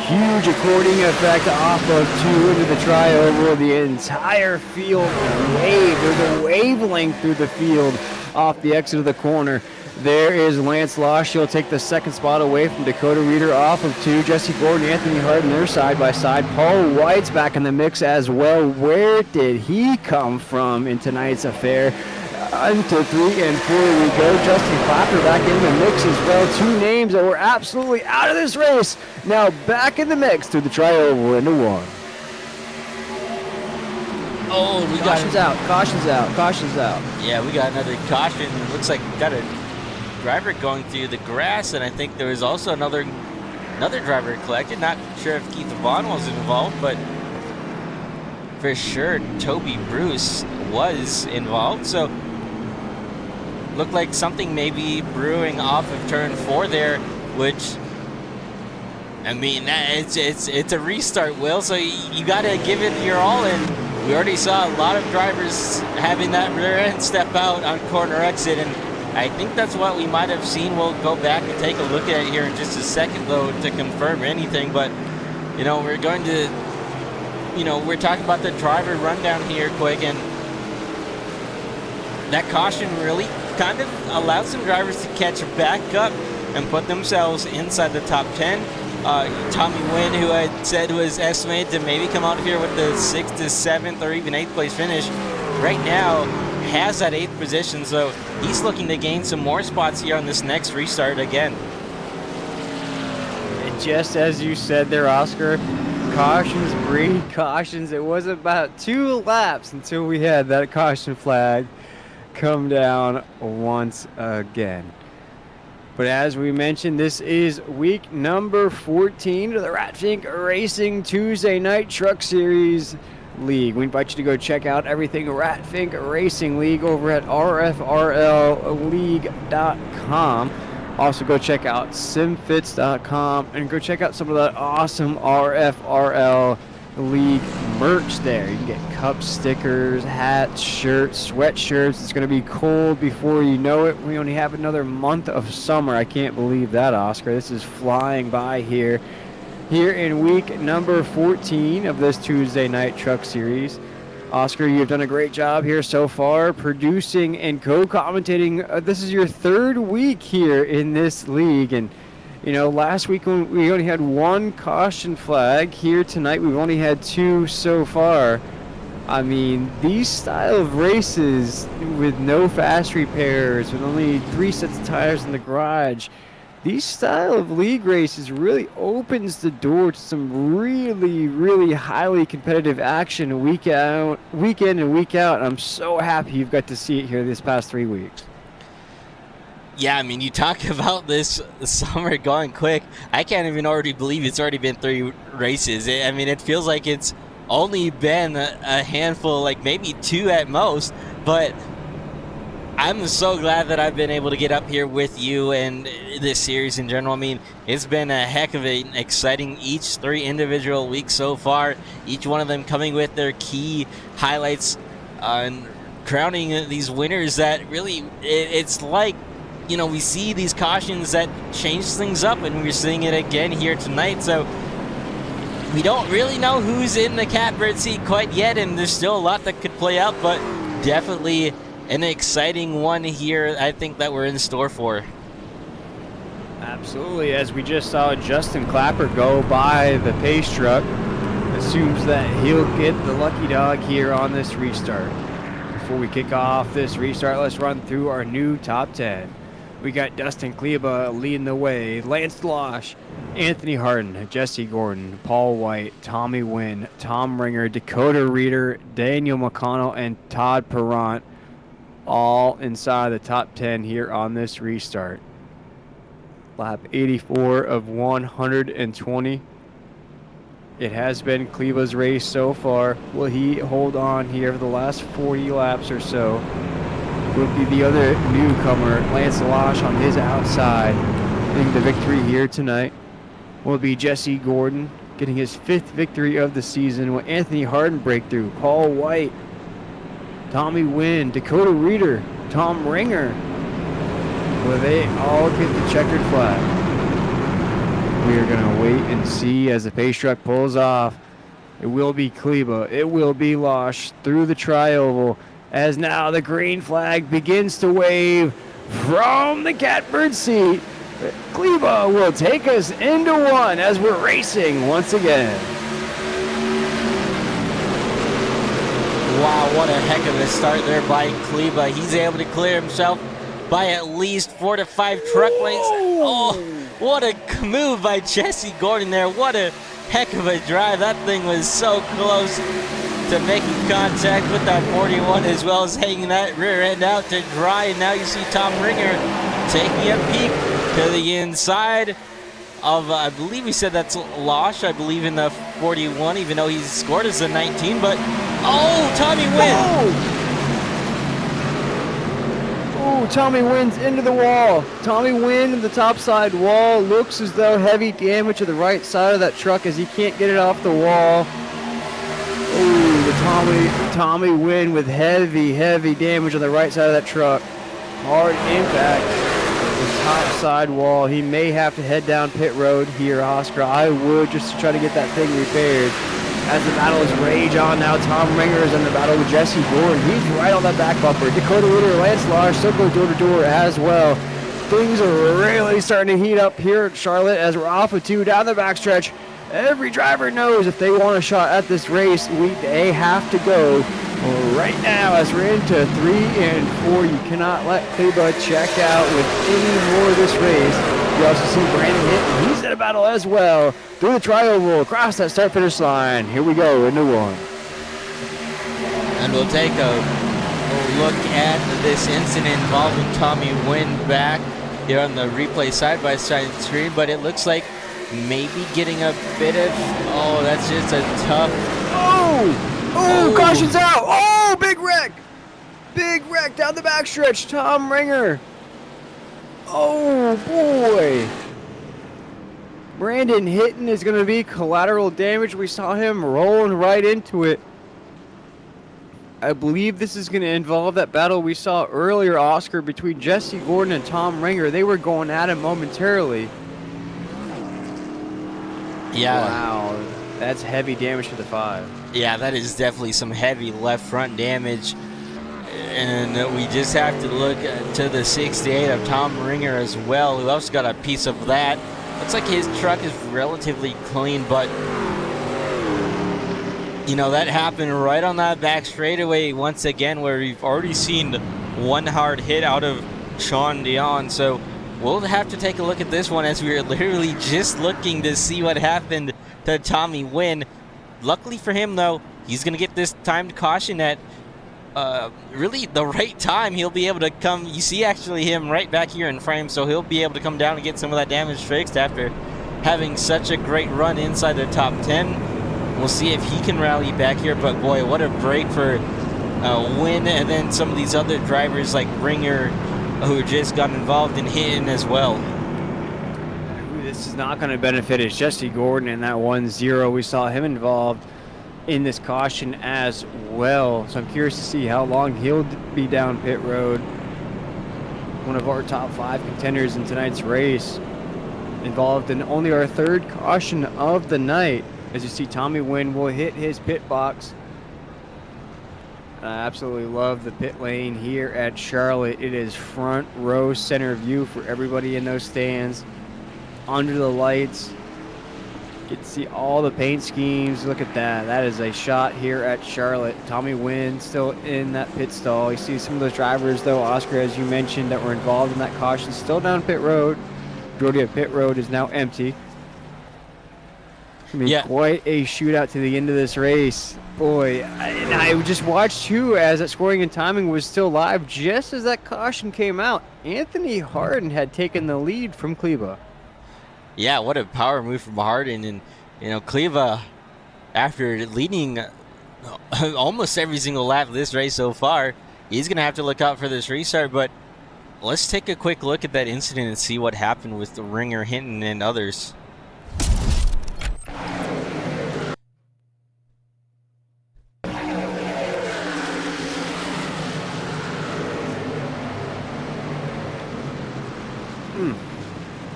Huge according effect off of 2 into the tri-oval. The entire field waved. There's a wavelength through the field off the exit of the corner. There is Lance Losh. He'll take the 2nd spot away from Dakota Reader off of 2. Jesse Gordon, Anthony Harden, they're side by side. Paul White's back in the mix as well. Where did he come from in tonight's affair? Into 3 and 4 we go. Justin Clapper back in the mix as well. 2 names that were absolutely out of this race. Now back in the mix through the tri-oval into 1. Oh, we caution's out. Caution's out. Caution's out. Yeah, we got another caution. It looks like we got a driver going through the grass, and I think there was also another driver collected. Not sure if Keith Vaughn was involved, but for sure Toby Bruce was involved. So looked like something may be brewing off of turn 4 there, which, I mean, it's a restart, Will, so you got to give it your all, and we already saw a lot of drivers having that rear end step out on corner exit, and I think that's what we might have seen. We'll go back and take a look at it here in just a second, though, to confirm anything. But, you know, we're going to, you know, we're talking about the driver rundown here quick, and that caution really kind of allowed some drivers to catch back up and put themselves inside the top 10. Tommy Wynn, who I said was estimated to maybe come out here with the 6th to 7th or even 8th place finish, right now has that 8th position, so he's looking to gain some more spots here on this next restart again. And just as you said there, Oscar, cautions breed cautions. It was about 2 laps until we had that caution flag come down once again. But as we mentioned, this is week number 14 of the Ratfink Racing Tuesday Night Truck Series League. We invite you to go check out everything Ratfink Racing League over at RFRLleague.com. Also go check out simfits.com and go check out some of that awesome RFRL League merch there. You can get cups, stickers, hats, shirts, sweatshirts. It's going to be cold before you know it. We only have another month of summer. I can't believe that, Oscar. This is flying by here in week number 14 of this Tuesday Night Truck Series. Oscar, you've done a great job here so far, producing and co-commentating. This is your third week here in this league, and you know, last week we only had one caution flag. Here tonight we've only had two so far. I mean, these style of races with no fast repairs, with only 3 sets of tires in the garage, these style of league races really opens the door to some really, really highly competitive action week in and week out. I'm so happy you've got to see it here this past 3 weeks. Yeah, I mean, you talk about this summer going quick. I can't even already believe it's already been 3 races. I mean, it feels like it's only been a handful, like maybe 2 at most. But I'm so glad that I've been able to get up here with you and this series in general. I mean, it's been a heck of an exciting each 3 individual weeks so far. Each one of them coming with their key highlights and crowning these winners that really, it's like, you know, we see these cautions that change things up, and we're seeing it again here tonight. So we don't really know who's in the catbird seat quite yet, and there's still a lot that could play out, but definitely an exciting one here, I think, that we're in store for. Absolutely. As we just saw Justin Clapper go by the pace truck, assumes that he'll get the lucky dog here on this restart. Before we kick off this restart, let's run through our new top 10. We got Dustin Kleba leading the way, Lance Losh, Anthony Harden, Jesse Gordon, Paul White, Tommy Wynn, Tom Ringer, Dakota Reeder, Daniel McConnell, and Todd Perrant, all inside the top 10 here on this restart. Lap 84 of 120. It has been Kleba's race so far. Will he hold on here for the last 40 laps or so? Will be the other newcomer, Lance Losh, on his outside, getting the victory here tonight. Will be Jesse Gordon getting his 5th victory of the season. Will Anthony Harden break through? Paul White, Tommy Wynn, Dakota Reeder, Tom Ringer. Will they all get the checkered flag? We are going to wait and see as the pace truck pulls off. It will be Kleba. It will be Losh through the tri-oval, as now the green flag begins to wave from the catbird seat. Kleba will take us into one as we're racing once again. Wow, what a heck of a start there by Kleba. He's able to clear himself by at least 4 to 5 truck lengths. Oh, what a move by Jesse Gordon there. What a heck of a drive. That thing was so close to making contact with that 41, as well as hanging that rear end out to dry. And now you see Tom Ringer taking a peek to the inside of, I believe we said that's Losh, I believe, in the 41, even though he's scored as a 19. But, oh, Tommy Wynn. Oh, Tommy Wynn's into the wall. Tommy Wynn in the topside wall. Looks as though heavy damage to the right side of that truck as he can't get it off the wall. Oh, the Tommy Wynn with heavy damage on the right side of that truck. Hard impact. The top side wall. He may have to head down pit road here, Oscar. I would, just to try to get that thing repaired. As the battle is rage on now, Tom Ringer is in the battle with Jesse Gordon. He's right on that back bumper. Dakota Reeder, Lance Losh, still go door to door as well. Things are really starting to heat up here at Charlotte as we're off of 2 down the backstretch. Every driver knows if they want a shot at this race, they have to go right now as we're into 3 and 4. You cannot let Kleba check out with any more of this race. You also see Brandon Hinton. He's in a battle as well. Through the tri-oval, across that start-finish line. Here we go, into 1. And we'll take a look at this incident involving Tommy Wynn back here on the replay side-by-side screen, but it looks like maybe getting a bit of, oh, that's just a tough. Oh, caution's out. Oh, big wreck. Big wreck down the backstretch. Tom Ringer. Oh, boy. Brandon Hinton is going to be collateral damage. We saw him rolling right into it. I believe this is going to involve that battle we saw earlier, Oscar, between Jesse Gordon and Tom Ringer. They were going at him momentarily. Yeah. Wow. That's heavy damage to the 5. Yeah, that is definitely some heavy left front damage. And we just have to look to the 68 of Tom Ringer as well, who also got a piece of that. Looks like his truck is relatively clean, but you know, that happened right on that back straightaway once again, where we've already seen one hard hit out of Sean Dion. So we'll have to take a look at this one, as we are literally just looking to see what happened to Tommy Wynn. Luckily for him, though, he's going to get this timed caution at really the right time. He'll be able to come, you see actually him right back here in frame, so he'll be able to come down and get some of that damage fixed after having such a great run inside the top 10. We'll see if he can rally back here, but boy, what a break for Wynn, and then some of these other drivers like Ringer, who just got involved in hitting as well. This is not going to benefit as Jesse Gordon in that 1-0. We saw him involved in this caution as well. So I'm curious to see how long he'll be down pit road. One of our top 5 contenders in tonight's race, involved in only our 3rd caution of the night. As you see, Tommy Wynn will hit his pit box. I absolutely love the pit lane here at Charlotte. It is front row center view for everybody in those stands. Under the lights. Get to see all the paint schemes. Look at that. That is a shot here at Charlotte. Tommy Wynn still in that pit stall. You see some of those drivers, though, Oscar, as you mentioned, that were involved in that caution, still down pit road. Majority of pit road is now empty. It's going to be quite a shootout to the end of this race. Boy, and I just watched, too, as that scoring and timing was still live. Just as that caution came out, Anthony Harden had taken the lead from Kleba. Yeah, what a power move from Harden. And, you know, Kleba, after leading almost every single lap of this race so far, he's going to have to look out for this restart. But let's take a quick look at that incident and see what happened with the Ringer, Hinton, and others.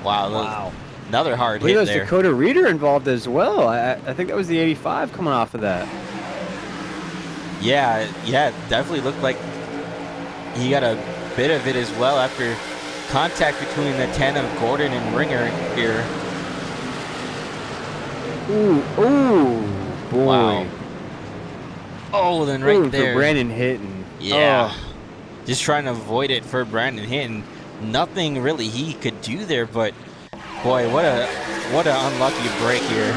Wow. Another hard hit there. There's Dakota Reader involved as well. I think that was the 85 coming off of that. Yeah, definitely looked like he got a bit of it as well after contact between the 10 of Gordon and Ringer here. Ooh, boy. Wow. Oh, then right there. For Brandon Hinton. Yeah. Oh. Just trying to avoid it for Brandon Hinton. Nothing really he could do there, but boy, what a unlucky break here.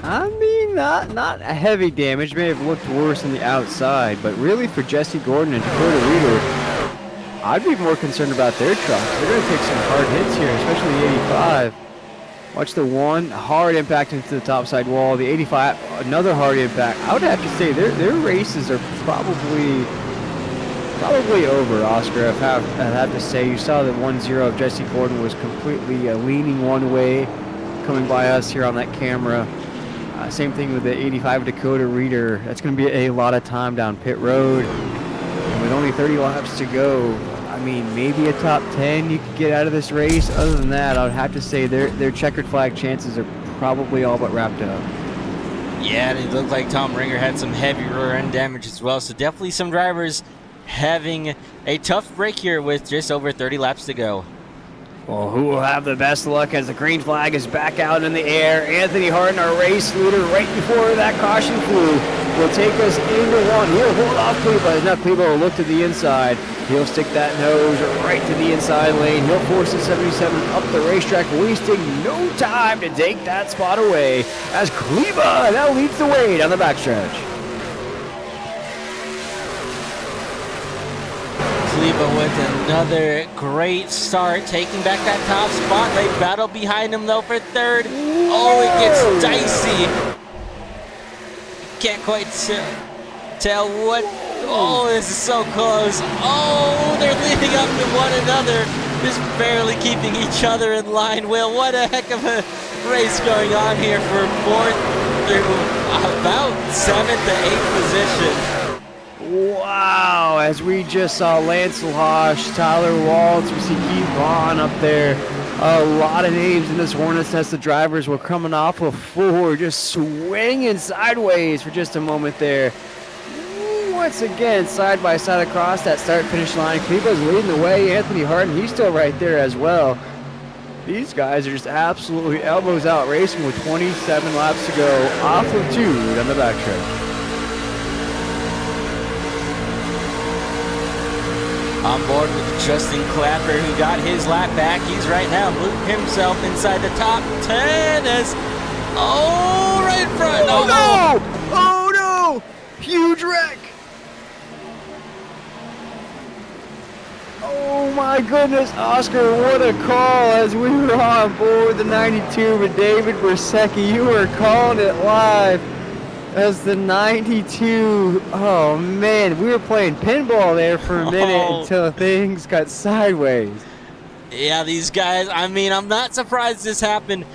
I mean, not a heavy damage. May have looked worse on the outside, but really for Jesse Gordon and Dakota Reader, I'd be more concerned about their trucks. They're going to take some hard hits here, especially the 85. Watch the one hard impact into the topside wall. The 85, another hard impact. I would have to say their races are probably over, Oscar. I have to say, you saw the 1-0 of Jesse Gordon was completely leaning one way, coming by us here on that camera. Same thing with the 85 Dakota Reader. That's going to be a lot of time down pit road. And with only 30 laps to go, I mean, maybe a top 10 you could get out of this race. Other than that, I would have to say their checkered flag chances are probably all but wrapped up. Yeah, and it looked like Tom Ringer had some heavy rear end damage as well. So definitely some drivers having a tough break here with just over 30 laps to go. Well, who will have the best luck as the green flag is back out in the air? Anthony Harden, our race leader, right before that caution flew, will take us into one. He'll hold off Kleba. Now Kleba will look to the inside. He'll stick that nose right to the inside lane. He'll force the 77 up the racetrack, wasting no time to take that spot away as Kleba now leads the way down the backstretch. Kleba with another great start, taking back that top spot. They battle behind him though for third. Oh, it gets dicey. Can't quite tell what. Oh, this is so close. Oh, they're leading up to one another, just barely keeping each other in line. Will, what a heck of a race going on here for fourth through about 7th to 8th position. Wow, as we just saw Lance Lahoche, Tyler Waltz, we see Keith Vaughn up there. A lot of names in this Hornets Nest. The drivers were coming off of 4, just swinging sideways for just a moment there. Once again, side by side across that start-finish line. Kleba's leading the way. Anthony Harden, he's still right there as well. These guys are just absolutely elbows out racing with 27 laps to go off of 2 on the backstretch. On board with Justin Clapper, who got his lap back. He's right now moved himself inside the top 10 as, right in front. Oh no! Oh no! Huge wreck! Oh my goodness, Oscar, what a call as we were on board the 92 with David Bersecki. You were calling it live as the 92. Oh man, we were playing pinball there for a minute until things got sideways. Yeah, these guys, I mean, I'm not surprised this happened.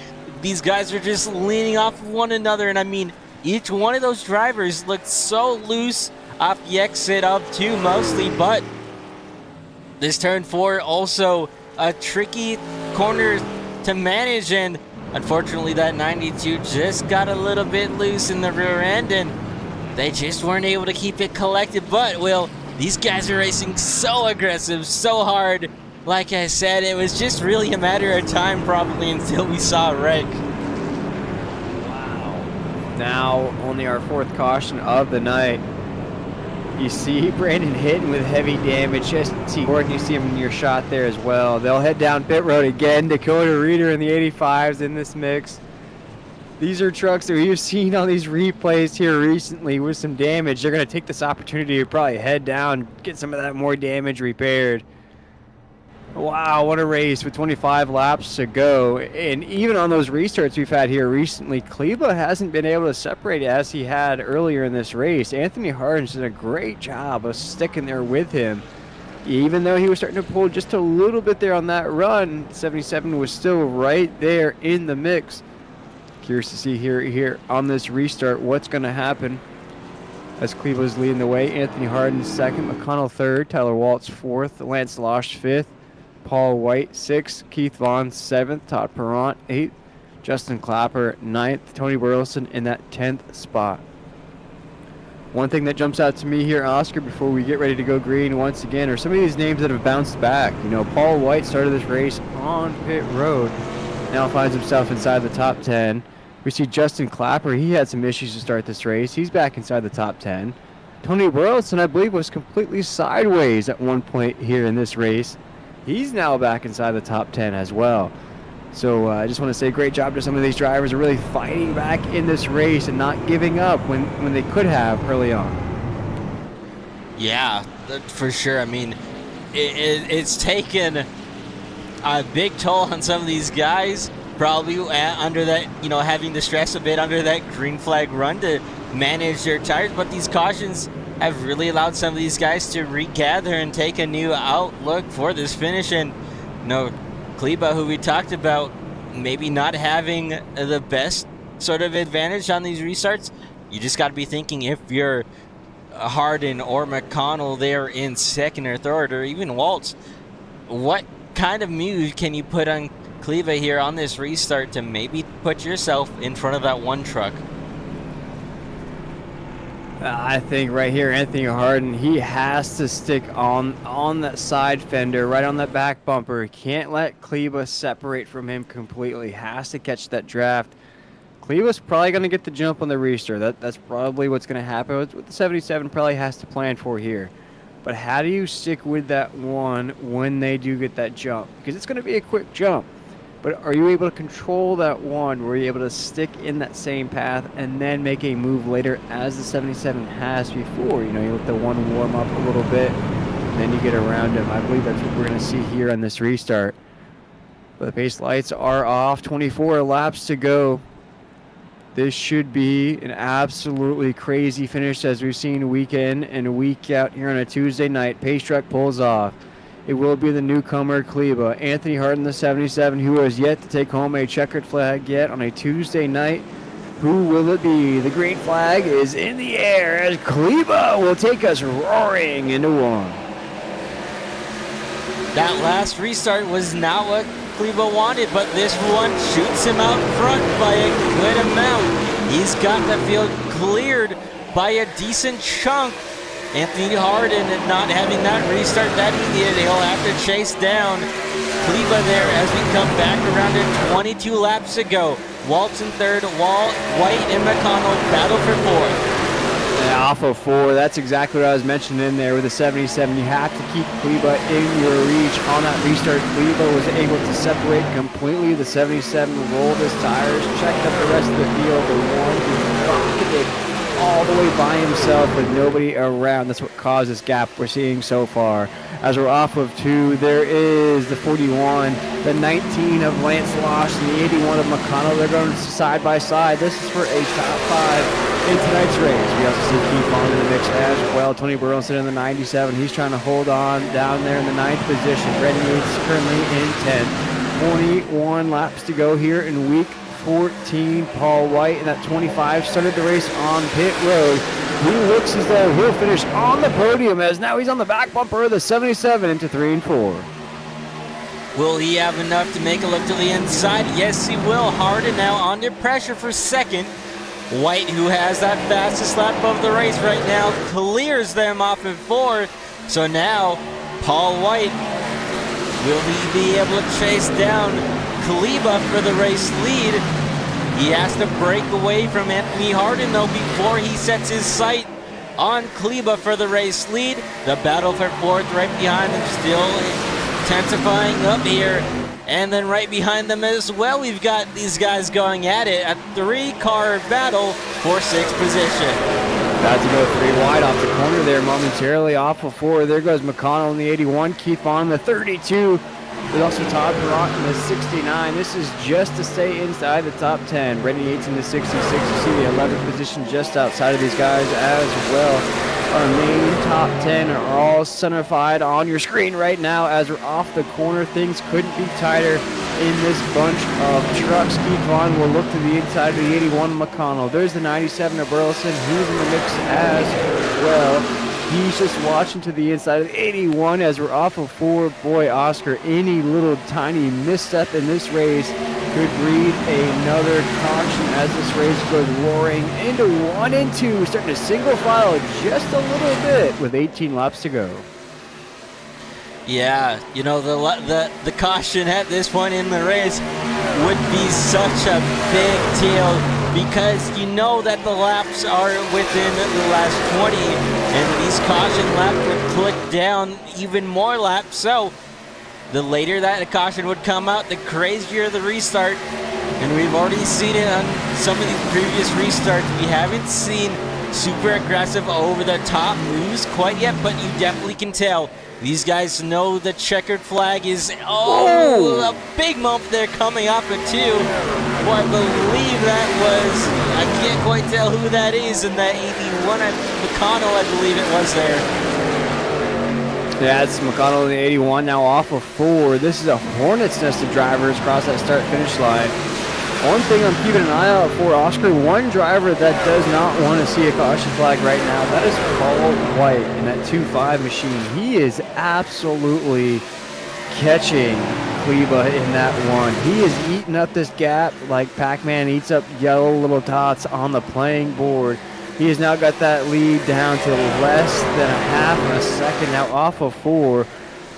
These guys are just leaning off of one another, and I mean, each one of those drivers looked so loose off the exit of 2 mostly, but this turn 4 also a tricky corner to manage, and unfortunately that 92 just got a little bit loose in the rear end and they just weren't able to keep it collected. But Will, these guys are racing so aggressive, so hard. Like I said, it was just really a matter of time probably until we saw a wreck. Wow. Now only our 4th caution of the night. You see Brandon hitting with heavy damage. Just see Gordon, you see him in your shot there as well. They'll head down pit road again. Dakota Reeder in the 85s in this mix. These are trucks that we've seen on these replays here recently with some damage. They're going to take this opportunity to probably head down, get some of that more damage repaired. Wow, what a race with 25 laps to go. And even on those restarts we've had here recently, Kleba hasn't been able to separate as he had earlier in this race. Anthony Harden's done a great job of sticking there with him. Even though he was starting to pull just a little bit there on that run, 77 was still right there in the mix. Curious to see here on this restart what's going to happen. As Kleba's leading the way, Anthony Harden 2nd, McConnell 3rd, Tyler Waltz 4th, Lance Lahoche 5th, Paul White 6th, Keith Vaughn 7th, Todd Perrant 8th, Justin Clapper 9th, Tony Burleson in that 10th spot. One thing that jumps out to me here, Oscar, before we get ready to go green once again, are some of these names that have bounced back. You know, Paul White started this race on pit road, now finds himself inside the top 10. We see Justin Clapper, he had some issues to start this race. He's back inside the top 10. Tony Burleson, I believe, was completely sideways at one point here in this race. He's now back inside the top 10 as well. So I just want to say great job to some of these drivers are really fighting back in this race and not giving up when they could have early on. Yeah, for sure. I mean, it's taken a big toll on some of these guys, probably under that, you know, having to stress a bit under that green flag run to manage their tires. But these cautions have really allowed some of these guys to regather and take a new outlook for this finish. And you know, Kleba, who we talked about maybe not having the best sort of advantage on these restarts, you just got to be thinking if you're Harden or McConnell there in 2nd or 3rd, or even Waltz, what kind of move can you put on Kleba here on this restart to maybe put yourself in front of that one truck? I think right here, Anthony Harden, he has to stick on that side fender, right on that back bumper. He can't let Kleba separate from him completely. Has to catch that draft. Kleba's probably going to get the jump on the restart. That's probably what's going to happen. What the 77 probably has to plan for here. But how do you stick with that one when they do get that jump? Because it's going to be a quick jump. But are you able to control that one? Were you able to stick in that same path and then make a move later as the 77 has before? You know, you let the one warm up a little bit, and then you get around him. I believe that's what we're going to see here on this restart. But the pace lights are off. 24 laps to go. This should be an absolutely crazy finish as we've seen week in and week out here on a Tuesday night. Pace truck pulls off. It will be the newcomer, Kleba. Anthony Hardin, the 77, who has yet to take home a checkered flag yet on a Tuesday night. Who will it be? The green flag is in the air as Kleba will take us roaring into one. That last restart was not what Kleba wanted, but this one shoots him out front by a good amount. He's got the field cleared by a decent chunk. Anthony Hardin not having that restart that he needed. He'll have to chase down Kleba there as we come back around to 22 laps to go. Waltz in third, White and McConnell battle for fourth. Yeah, off of 4, that's exactly what I was mentioning in there with the 77. You have to keep Kleba in your reach. On that restart, Kleba was able to separate completely. The 77 rolled his tires, checked up the rest of the field. The one who rocketed all the way by himself with nobody around. That's what caused this gap we're seeing so far. As we're off of 2, there is the 41, the 19 of Lance Losh, and the 81 of McConnell. They're going side by side. This is for a top 5 in tonight's race. We also see Keith on in the mix as well. Tony Burleson in the 97. He's trying to hold on down there in the 9th position. Brendan Yates currently in 10. 21 laps to go here in week 14. Paul White in that 25 started the race on pit road. He looks as though he'll finish on the podium as now he's on the back bumper of the 77 into 3 and 4. Will he have enough to make a look to the inside? Yes, he will. Hardin now under pressure for second. White, who has that fastest lap of the race right now, clears them off in 4th. So now, Paul White, will he be able to chase down Kleba for the race lead? He has to break away from Anthony Hardin, though, before he sets his sight on Kleba for the race lead. The battle for 4th right behind him, still intensifying up here. And then right behind them as well, we've got these guys going at it. A 3-car battle for 6th position. About to go 3 wide off the corner there momentarily. Off of 4, there goes McConnell in the 81. Keith on the 32. There's also Todd Perrott in the 69. This is just to stay inside the top 10. Brendan Yates in the 66. You see the 11th position just outside of these guys as well. Our main top 10 are all centerfied on your screen right now as we're off the corner. Things couldn't be tighter in this bunch of trucks. Keith Vaughn will look to the inside of the 81 McConnell. There's the 97 of Burleson. He's in the mix as well. He's just watching to the inside of the 81 as we're off of 4. Boy, Oscar, any little tiny misstep in this race could breed another caution as this race goes roaring into 1 and 2, starting to single file just a little bit with 18 laps to go. Yeah, you know, the caution at this point in the race would be such a big deal because you know that the laps are within the last 20 and these caution laps would click down even more laps. So the later that caution would come out, the crazier the restart. And we've already seen it on some of the previous restarts. We haven't seen super aggressive over the top moves quite yet, but you definitely can tell these guys know the checkered flag is, a big bump there coming up at 2. Well, I believe that was, I can't quite tell who that is, and that 81 at McConnell, I believe it was there. Yeah, it's McConnell in the 81, now off of 4. This is a hornet's nest of drivers across that start-finish line. One thing I'm keeping an eye out for, Oscar, one driver that does not want to see a caution flag right now, that is Paul White in that 2.5 machine. He is absolutely catching Kleba in that one. He is eating up this gap like Pac-Man eats up yellow little dots on the playing board. He has now got that lead down to less than a half of a second, now off of 4.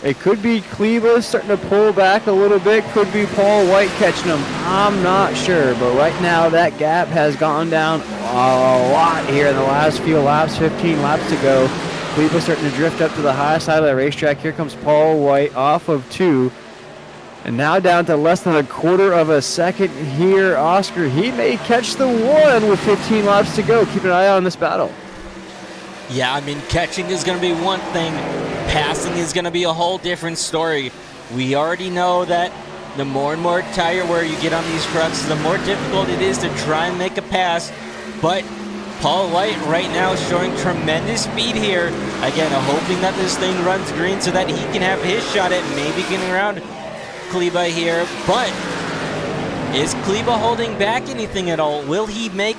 It could be Kleba starting to pull back a little bit. Could be Paul White catching him. I'm not sure. But right now, that gap has gone down a lot here in the last few laps. 15 laps to go. Kleba starting to drift up to the high side of the racetrack. Here comes Paul White off of 2. And now down to less than a quarter of a second here. Oscar, he may catch the 1 with 15 laps to go. Keep an eye on this battle. Yeah, I mean, catching is going to be one thing. Passing is going to be a whole different story. We already know that the more and more tire wear you get on these trucks, the more difficult it is to try and make a pass. But Paul White right now is showing tremendous speed here. Again, hoping that this thing runs green so that he can have his shot at maybe getting around Kleba here. But is Kleba holding back anything at all? Will he make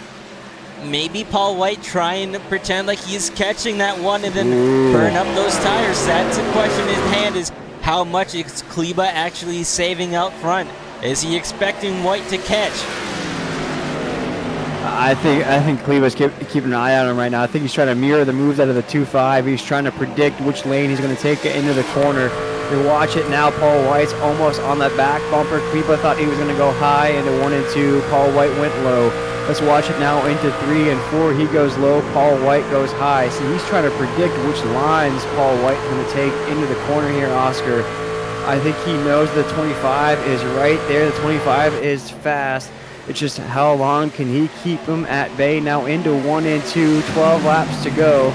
maybe Paul White try and pretend like he's catching that 1 and then burn up those tires? That's a question in hand, is how much is Kleba actually saving out front? Is he expecting White to catch? I think Kleba's keeping an eye on him right now. I think he's trying to mirror the moves out of the 2.5. He's trying to predict which lane he's going to take it into the corner. You watch it now. Paul White's almost on the back bumper. Kleba thought he was going to go high into 1 and 2. Paul White went low. Let's watch it now into 3 and 4. He goes low. Paul White goes high. See, he's trying to predict which lines Paul White's going to take into the corner here, Oscar. I think he knows the 25 is right there. The 25 is fast. It's just how long can he keep him at bay. Now into 1 and 2, 12 laps to go.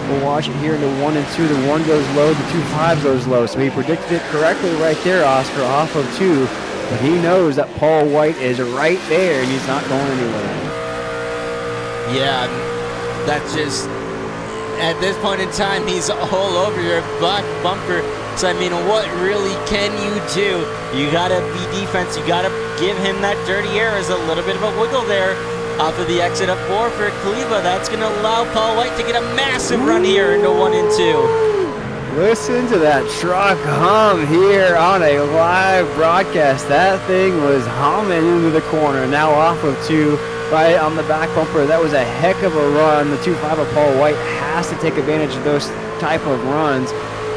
We'll watch it here into 1 and 2. The 1 goes low, the 2.5 goes low. So he predicted it correctly right there, Oscar, off of 2. But he knows that Paul White is right there and he's not going anywhere. Yeah, that's just, at this point in time, he's all over your back bumper. So, I mean, what really can you do? You got to be defense. You got to give him that dirty air as a little bit of a wiggle there off of the exit of 4 for Kleba. That's going to allow Paul White to get a massive run here into 1 and 2. Listen to that truck hum here on a live broadcast. That thing was humming into the corner. Now off of 2, right on the back bumper. That was a heck of a run. The 2.5 of Paul White has to take advantage of those type of runs.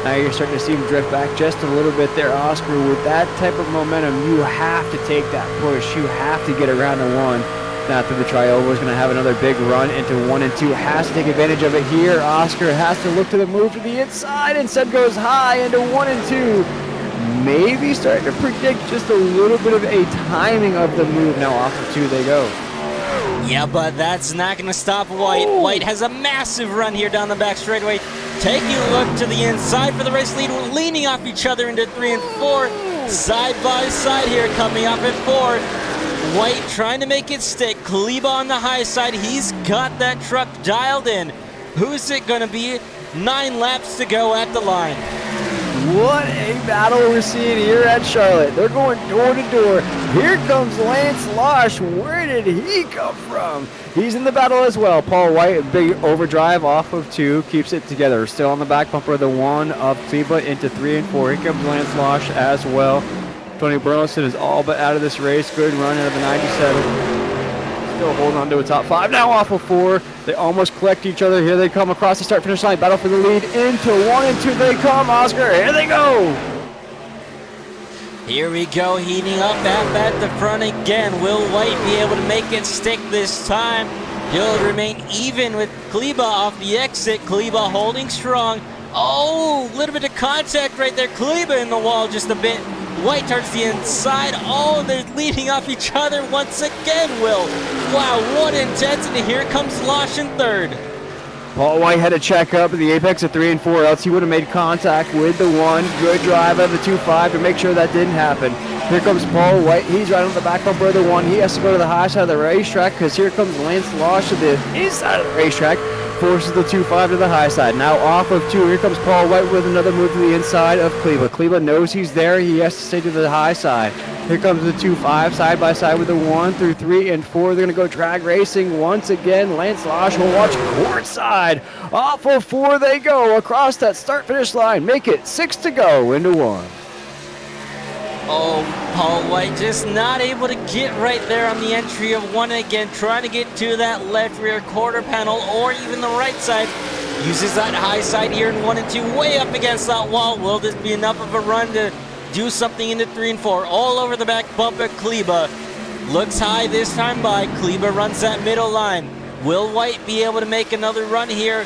Now you're starting to see him drift back just a little bit there, Oscar. With that type of momentum, you have to take that push. You have to get around to 1. Now through the trioval is going to have another big run into 1 and 2. Has to take advantage of it here. Oscar has to look to the move to the inside. Instead goes high into 1 and 2. Maybe starting to predict just a little bit of a timing of the move. Now off of 2 they go. Yeah, but that's not going to stop White. Ooh. White has a massive run here down the back straightaway. Taking a look to the inside for the race lead. We're leaning off each other into 3 and 4. Side by side here, coming up at 4. White trying to make it stick. Kleba on the high side. He's got that truck dialed in. Who's it going to be? 9 laps to go at the line. What a battle we're seeing here at Charlotte. They're going door to door. Here comes Lance Losh. Where did he come from? He's in the battle as well. Paul White, a big overdrive off of 2, keeps it together. Still on the back bumper, the 1 of Kleba into 3 and 4. Here comes Lance Losh as well. Tony Burleson is all but out of this race. Good run out of the 97. Still holding on to a top 5. Now off of 4. They almost collect each other. Here they come across the start-finish line. Battle for the lead. Into 1 and 2 they come. Oscar, here they go. Here we go, heating up at the front again. Will White be able to make it stick this time? He'll remain even with Kleba off the exit. Kleba holding strong. Oh, a little bit of contact right there. Kleba in the wall just a bit. White towards the inside. Oh, they're leading off each other once again, Will. Wow, what intensity. Here comes Losh in 3rd. Paul White had to check up at the apex of 3 and 4, else he would have made contact with the 1. Good drive of the 2.5 to make sure that didn't happen. Here comes Paul White. He's right on the back bumper of the 1. He has to go to the high side of the racetrack because here comes Lance Losh to the inside of the racetrack. Forces the 2.5 to the high side. Now off of 2. Here comes Paul White with another move to the inside of Kleba. Kleba knows he's there. He has to stay to the high side. Here comes the 2.5 side by side with the 1 through 3 and 4. They're going to go drag racing once again. Lance Losh will watch courtside. Off of 4 they go across that start-finish line. Make it 6 to go into 1. Oh, Paul White just not able to get right there on the entry of 1 again. Trying to get to that left rear quarter panel or even the right side. Uses that high side here in 1 and 2. Way up against that wall. Will this be enough of a run to do something into 3 and 4? All over the back bumper. Kleba looks high this time by. Kleba runs that middle line. Will White be able to make another run here?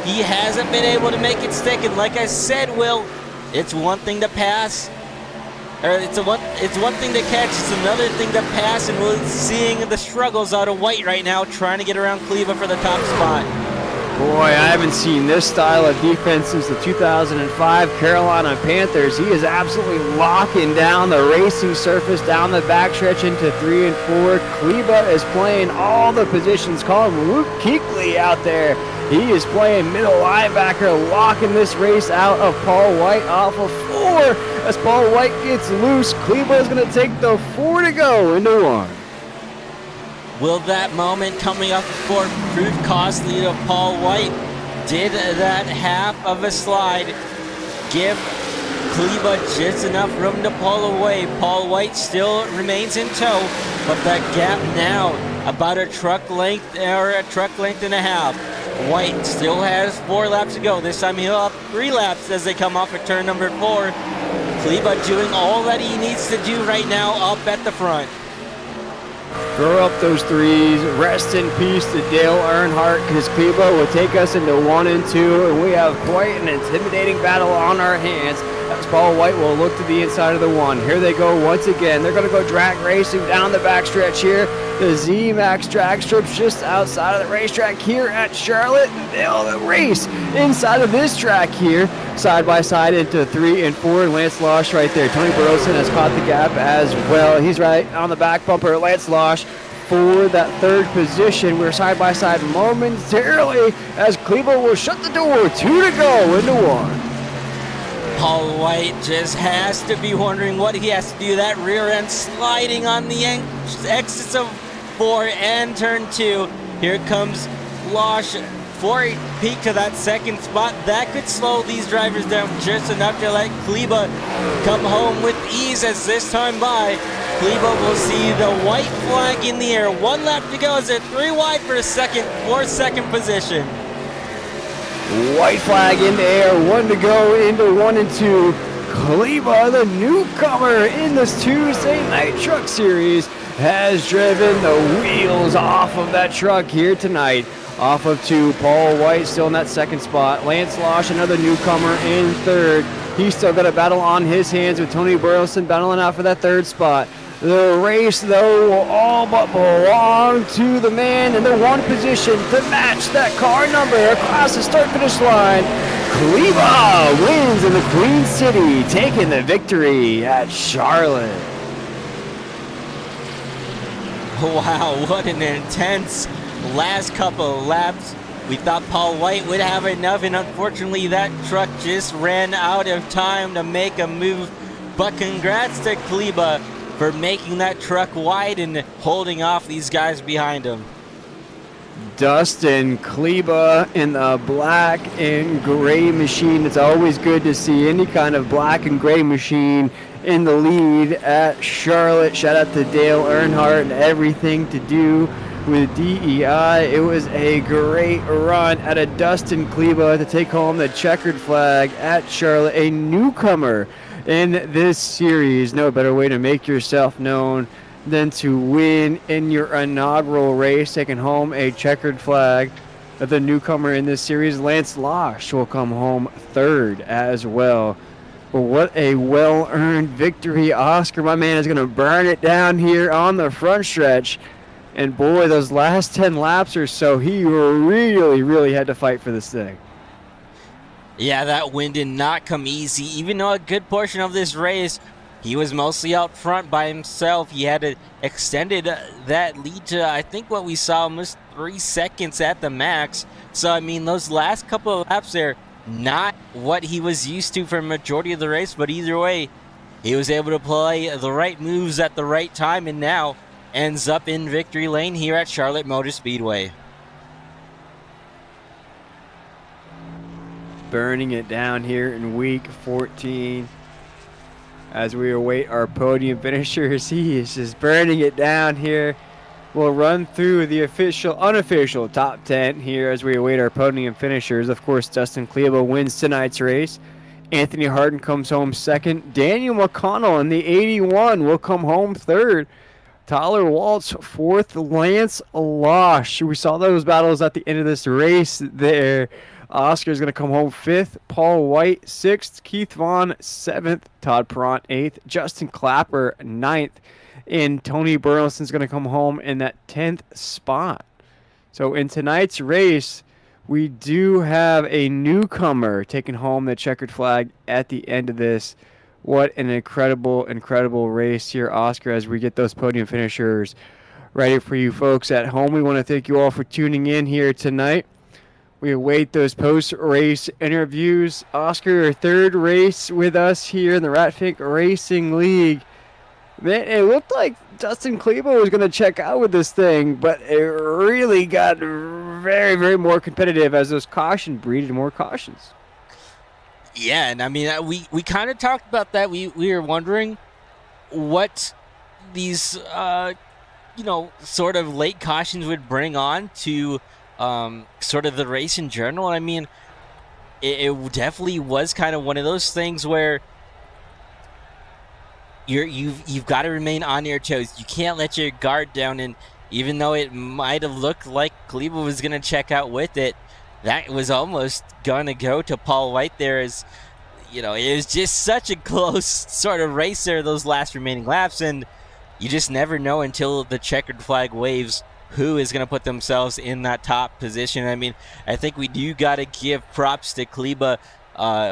He hasn't been able to make it stick, and like I said, Will, it's one thing to pass, or it's one thing to catch, it's another thing to pass, and we're seeing the struggles out of White right now, trying to get around Kleba for the top spot. Boy, I haven't seen this style of defense since the 2005 Carolina Panthers. He is absolutely locking down the racing surface down the backstretch into 3 and 4. Kleba is playing all the positions. Call him Luke Kuechly out there. He is playing middle linebacker, locking this race out of Paul White off of 4. As Paul White gets loose, Kleba is going to take the 4 to go into 1. Will that moment coming up for prove costly to Paul White? Did that half of a slide give Kleba just enough room to pull away? Paul White still remains in tow, but that gap now about a truck length or a truck length and a half. White still has 4 laps to go. This time he'll have 3 laps as they come off of turn number 4. Kleba doing all that he needs to do right now up at the front. Throw up those 3s. Rest in peace to Dale Earnhardt, because Kleba will take us into 1 and 2, and we have quite an intimidating battle on our hands as Paul White will look to the inside of the 1. Here they go once again. They're going to go drag racing down the backstretch here. The Z-Max drag strips just outside of the racetrack here at Charlotte. They'll race inside of this track here, side by side into 3 and 4. Lance Losh right there. Tony Burleson has caught the gap as well. He's right on the back bumper. Lance Losh for that 3rd position. We're side by side momentarily as Kleba will shut the door. 2 to go into 1. Paul White just has to be wondering what he has to do. That rear end sliding on the exits of 4 and turn 2. Here comes Losh for a peak to that 2nd spot. That could slow these drivers down just enough to let Kleba come home with ease, as this time by, Kleba will see the white flag in the air. 1 lap to go as they're 3 wide for second position. White flag in the air, 1 to go into 1 and 2. Kleba, the newcomer in this Tuesday Night Truck Series, has driven the wheels off of that truck here tonight. Off of 2, Paul White still in that 2nd spot. Lance Losh, another newcomer, in 3rd. He's still got a battle on his hands with Tony Burleson battling out for that 3rd spot. The race, though, will all but belong to the man in the 1 position to match that car number across the start-finish line. Kleba wins in the Queen City, taking the victory at Charlotte. Wow, what an intense last couple of laps. We thought Paul White would have enough, and unfortunately that truck just ran out of time to make a move. But congrats to Kleba for making that truck wide and holding off these guys behind him. Dustin Kleba in the black and gray machine. It's always good to see any kind of black and gray machine in the lead at Charlotte. Shout out to Dale Earnhardt and everything to do with DEI. It was a great run out of Dustin Kleba to take home the checkered flag at Charlotte, a newcomer in this series. No better way to make yourself known than to win in your inaugural race, taking home a checkered flag. The newcomer in this series, Lance Losh, will come home 3rd as well. But what a well-earned victory. Oscar, my man, is going to burn it down here on the front stretch. And boy, those last 10 laps or so, he really had to fight for this thing. Yeah, that win did not come easy. Even though a good portion of this race, he was mostly out front by himself. He had extended that lead to, I think what we saw, almost 3 seconds at the max. So, I mean, those last couple of laps there, not what he was used to for a majority of the race. But either way, he was able to play the right moves at the right time, and now ends up in victory lane here at Charlotte Motor Speedway. Burning it down here in week 14. As we await our podium finishers, he is just burning it down here. We'll run through the unofficial top 10 here as we await our podium finishers. Of course, Dustin Kleba wins tonight's race. Anthony Harden comes home 2nd. Daniel McConnell in the 81 will come home 3rd. Tyler Waltz 4th. Lance Losh. We saw those battles at the end of this race there. Oscar's going to come home 5th. Paul White 6th. Keith Vaughn 7th. Todd Perront 8th. Justin Clapper 9th. And Tony Burleson's going to come home in that 10th spot. So in tonight's race, we do have a newcomer taking home the checkered flag at the end of this. What an incredible, incredible race here, Oscar, as we get those podium finishers ready for you folks at home. We want to thank you all for tuning in here tonight. We await those post-race interviews. Oscar, your third race with us here in the Ratfink Racing League. Man, it looked like Dustin Klebo was going to check out with this thing, but it really got very, very more competitive as those caution breeded more cautions. Yeah, and I mean, we kind of talked about that. We were wondering what these, sort of late cautions would bring on to sort of the race in general. I mean, it definitely was kind of one of those things where you've got to remain on your toes. You can't let your guard down, and even though it might have looked like Klebo was going to check out with it, that was almost going to go to Paul White there. As it was just such a close sort of race there, those last remaining laps, and you just never know until the checkered flag waves who is going to put themselves in that top position. I mean, I think we do got to give props to Kleba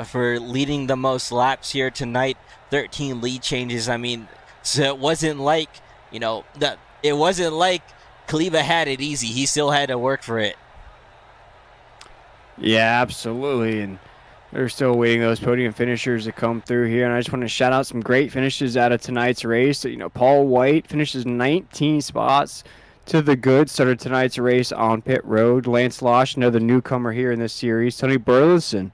for leading the most laps here tonight. 13 lead changes. I mean, so it wasn't like, it wasn't like Kleba had it easy. He still had to work for it. Yeah, absolutely. And they're still waiting those podium finishers to come through here. And I just want to shout out some great finishes out of tonight's race. Paul White finishes 19 spots to the good. Started tonight's race on pit road. Lance Losh, another newcomer here in this series. Tony Burleson,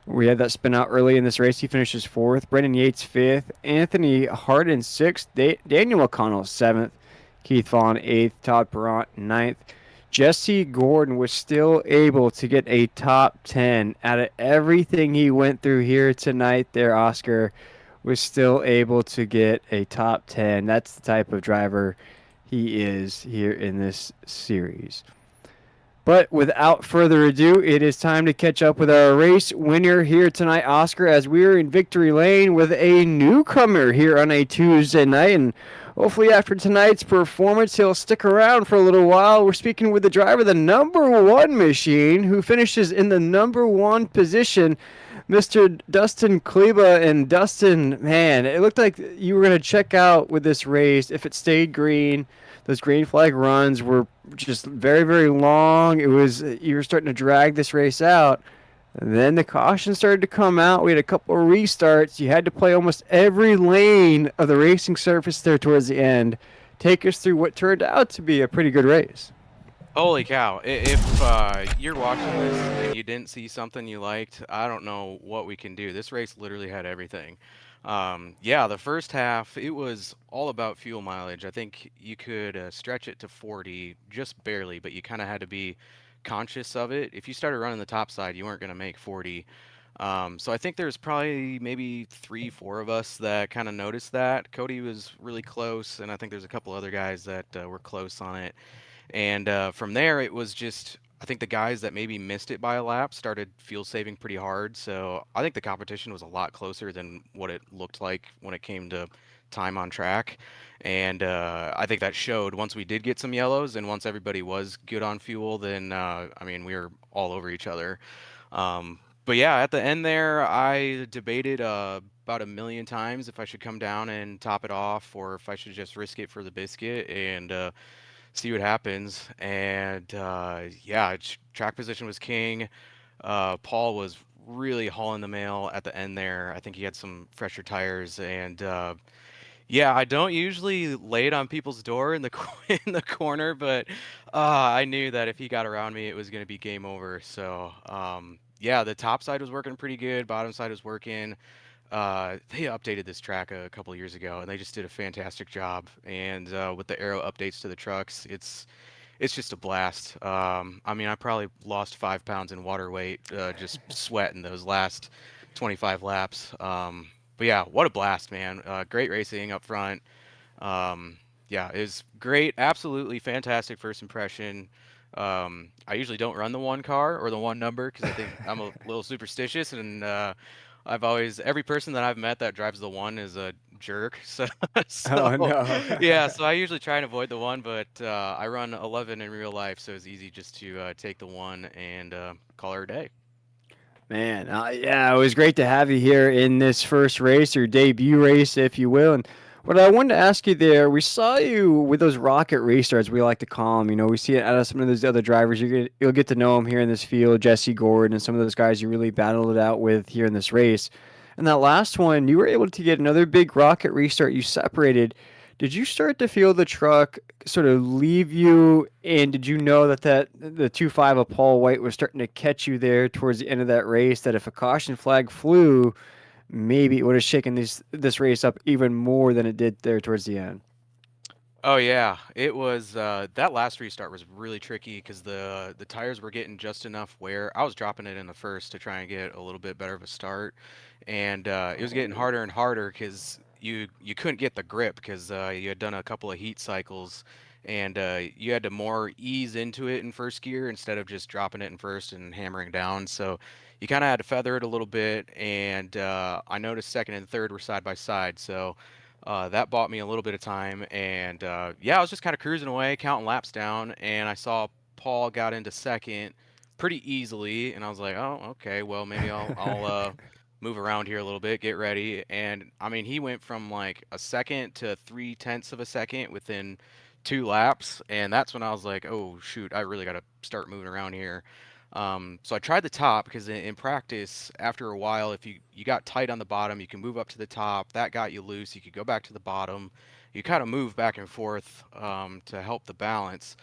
we had that spin out early in this race. He finishes 4th. Brendan Yates 5th. Anthony Harden 6th. Daniel O'Connell 7th. Keith Vaughn 8th. Todd Perront 9th. Jesse Gordon was still able to get a top 10 out of everything he went through here tonight there. Oscar was still able to get a top 10. That's the type of driver he is here in this series. But without further ado, it is time to catch up with our race winner here tonight, Oscar, as we are in victory lane with a newcomer here on a Tuesday night. And hopefully after tonight's performance, he'll stick around for a little while. We're speaking with the driver of the number 1 machine, who finishes in the number 1 position, Mr. Dustin Kleba. And Dustin, man, it looked like you were going to check out with this race if it stayed green. Those green flag runs were just very, very long. You were starting to drag this race out. And then the caution started to come out. We had a couple of restarts. You had to play almost every lane of the racing surface there towards the end. Take us through what turned out to be a pretty good race. Holy cow. If you're watching this and you didn't see something you liked, I don't know what we can do. This race literally had everything. The first half, it was all about fuel mileage. I think you could stretch it to 40 just barely, but you kind of had to be conscious of it. If you started running the top side, you weren't going to make 40. So I think there's probably maybe 3-4 of us that kind of noticed that. Cody was really close, and I think there's a couple other guys that were close on it. And from there, it was just, I think the guys that maybe missed it by a lap started fuel saving pretty hard. So I think the competition was a lot closer than what it looked like when it came to time on track. And I think that showed once we did get some yellows and once everybody was good on fuel, then, we were all over each other. But yeah, at the end there, I debated about a million times if I should come down and top it off or if I should just risk it for the biscuit and see what happens. And track position was king. Paul was really hauling the mail at the end there. I think he had some fresher tires. And I don't usually lay it on people's door in the in the corner, but I knew that if he got around me, it was going to be game over. So the top side was working pretty good. Bottom side was working. They updated this track a couple of years ago, and they just did a fantastic job. And with the aero updates to the trucks, it's just a blast. I probably lost 5 pounds in water weight just sweating those last 25 laps. But yeah, what a blast, man. Great racing up front. It was great. Absolutely fantastic first impression. I usually don't run the one car or the one number because I think I'm a little superstitious, and I've always every person that I've met that drives the one is a jerk. So, Oh so no. yeah, so I usually try and avoid the one, but I run 11 in real life, so it's easy just to take the one and call her a day. Man, yeah, it was great to have you here in this first race, your debut race, if you will. And what I wanted to ask you there, we saw you with those rocket restarts, we like to call them. You know, we see it out of some of those other drivers. You'll get to know them here in this field, Jesse Gordon, and some of those guys you really battled it out with here in this race. And that last one, you were able to get another big rocket restart. You separated. Did you start to feel the truck sort of leave you? And did you know that the 2.5 of Paul White was starting to catch you there towards the end of that race? That if a caution flag flew, maybe it would have shaken this race up even more than it did there towards the end. Oh yeah, it was that last restart was really tricky because the tires were getting just enough wear. I was dropping it in the first to try and get a little bit better of a start, and it was getting harder and harder because you couldn't get the grip because you had done a couple of heat cycles, and you had to more ease into it in first gear instead of just dropping it in first and hammering down. So you kind of had to feather it a little bit, and I noticed second and third were side by side, so. That bought me a little bit of time, and yeah, I was just kind of cruising away, counting laps down, and I saw Paul got into second pretty easily, and I was like, oh, okay, well, maybe I'll move around here a little bit, get ready, and I mean, he went from like a second to 3/10 of a second within 2 laps, and that's when I was like, oh shoot, I really got to start moving around here. So I tried the top because in practice, after a while, if you got tight on the bottom, you can move up to the top. That got you loose. You could go back to the bottom. You kind of move back and forth to help the balance.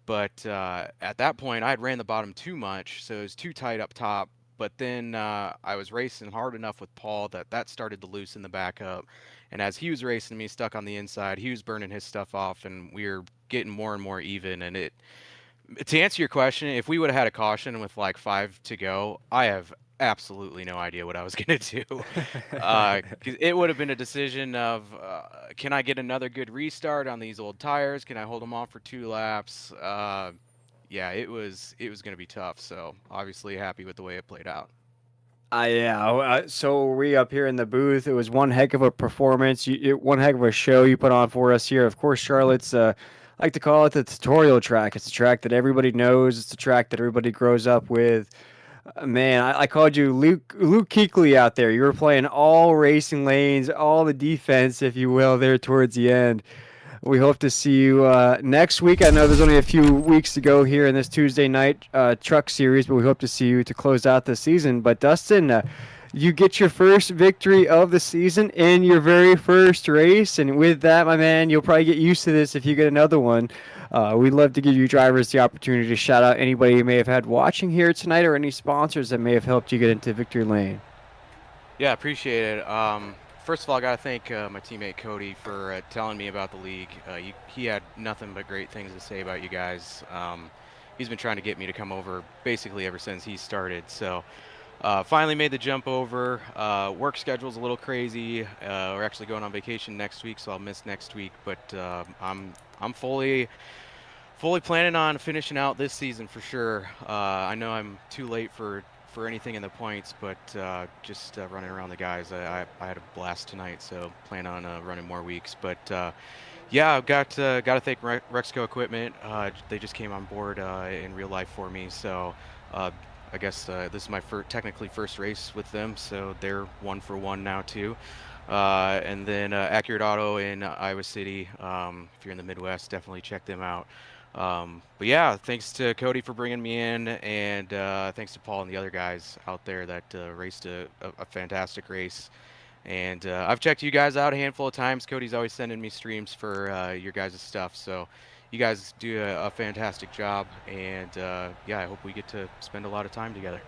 But at that point, I had ran the bottom too much, so it was too tight up top. But then I was racing hard enough with Paul that started to loosen the back up. And as he was racing me, stuck on the inside, he was burning his stuff off, and we were getting more and more even. And to answer your question, if we would have had a caution with like 5 to go, I have absolutely no idea what I was going to do. 'Cause it would have been a decision of can I get another good restart on these old tires? Can I hold them off for 2 laps? Yeah, it was going to be tough. So obviously happy with the way it played out. Yeah. So were we up here in the booth? It was one heck of a performance. One heck of a show you put on for us here. Of course, Charlotte's. I like to call it the tutorial track. It's a track that everybody knows. It's a track that everybody grows up with. Man, I called you Luke Kuechly out there. You were playing all racing lanes, all the defense, if you will, there towards the end. We hope to see you next week. I know there's only a few weeks to go here in this Tuesday night truck series, but we hope to see you to close out the season. But Dustin, you get your first victory of the season in your very first race, and with that, my man, you'll probably get used to this if you get another one. We'd love to give you drivers the opportunity to shout out anybody you may have had watching here tonight or any sponsors that may have helped you get into victory lane. Yeah, appreciate it. First of all, I got to thank my teammate Cody for telling me about the league. He had nothing but great things to say about you guys. He's been trying to get me to come over basically ever since he started. So finally made the jump over. Work schedule's a little crazy. We're actually going on vacation next week, so I'll miss next week. But I'm fully planning on finishing out this season for sure. I know I'm too late for anything in the points, but just running around the guys. I had a blast tonight, so plan on running more weeks. But yeah, I've got to thank Rexco Equipment. They just came on board in real life for me, so I guess this is my technically first race with them, so they're 1 for 1 now too. And then Accurate Auto in Iowa City. If you're in the Midwest, definitely check them out. But yeah, thanks to Cody for bringing me in, and thanks to Paul and the other guys out there that raced a fantastic race. And I've checked you guys out a handful of times. Cody's always sending me streams for your guys' stuff, so you guys do a fantastic job. And yeah, I hope we get to spend a lot of time together.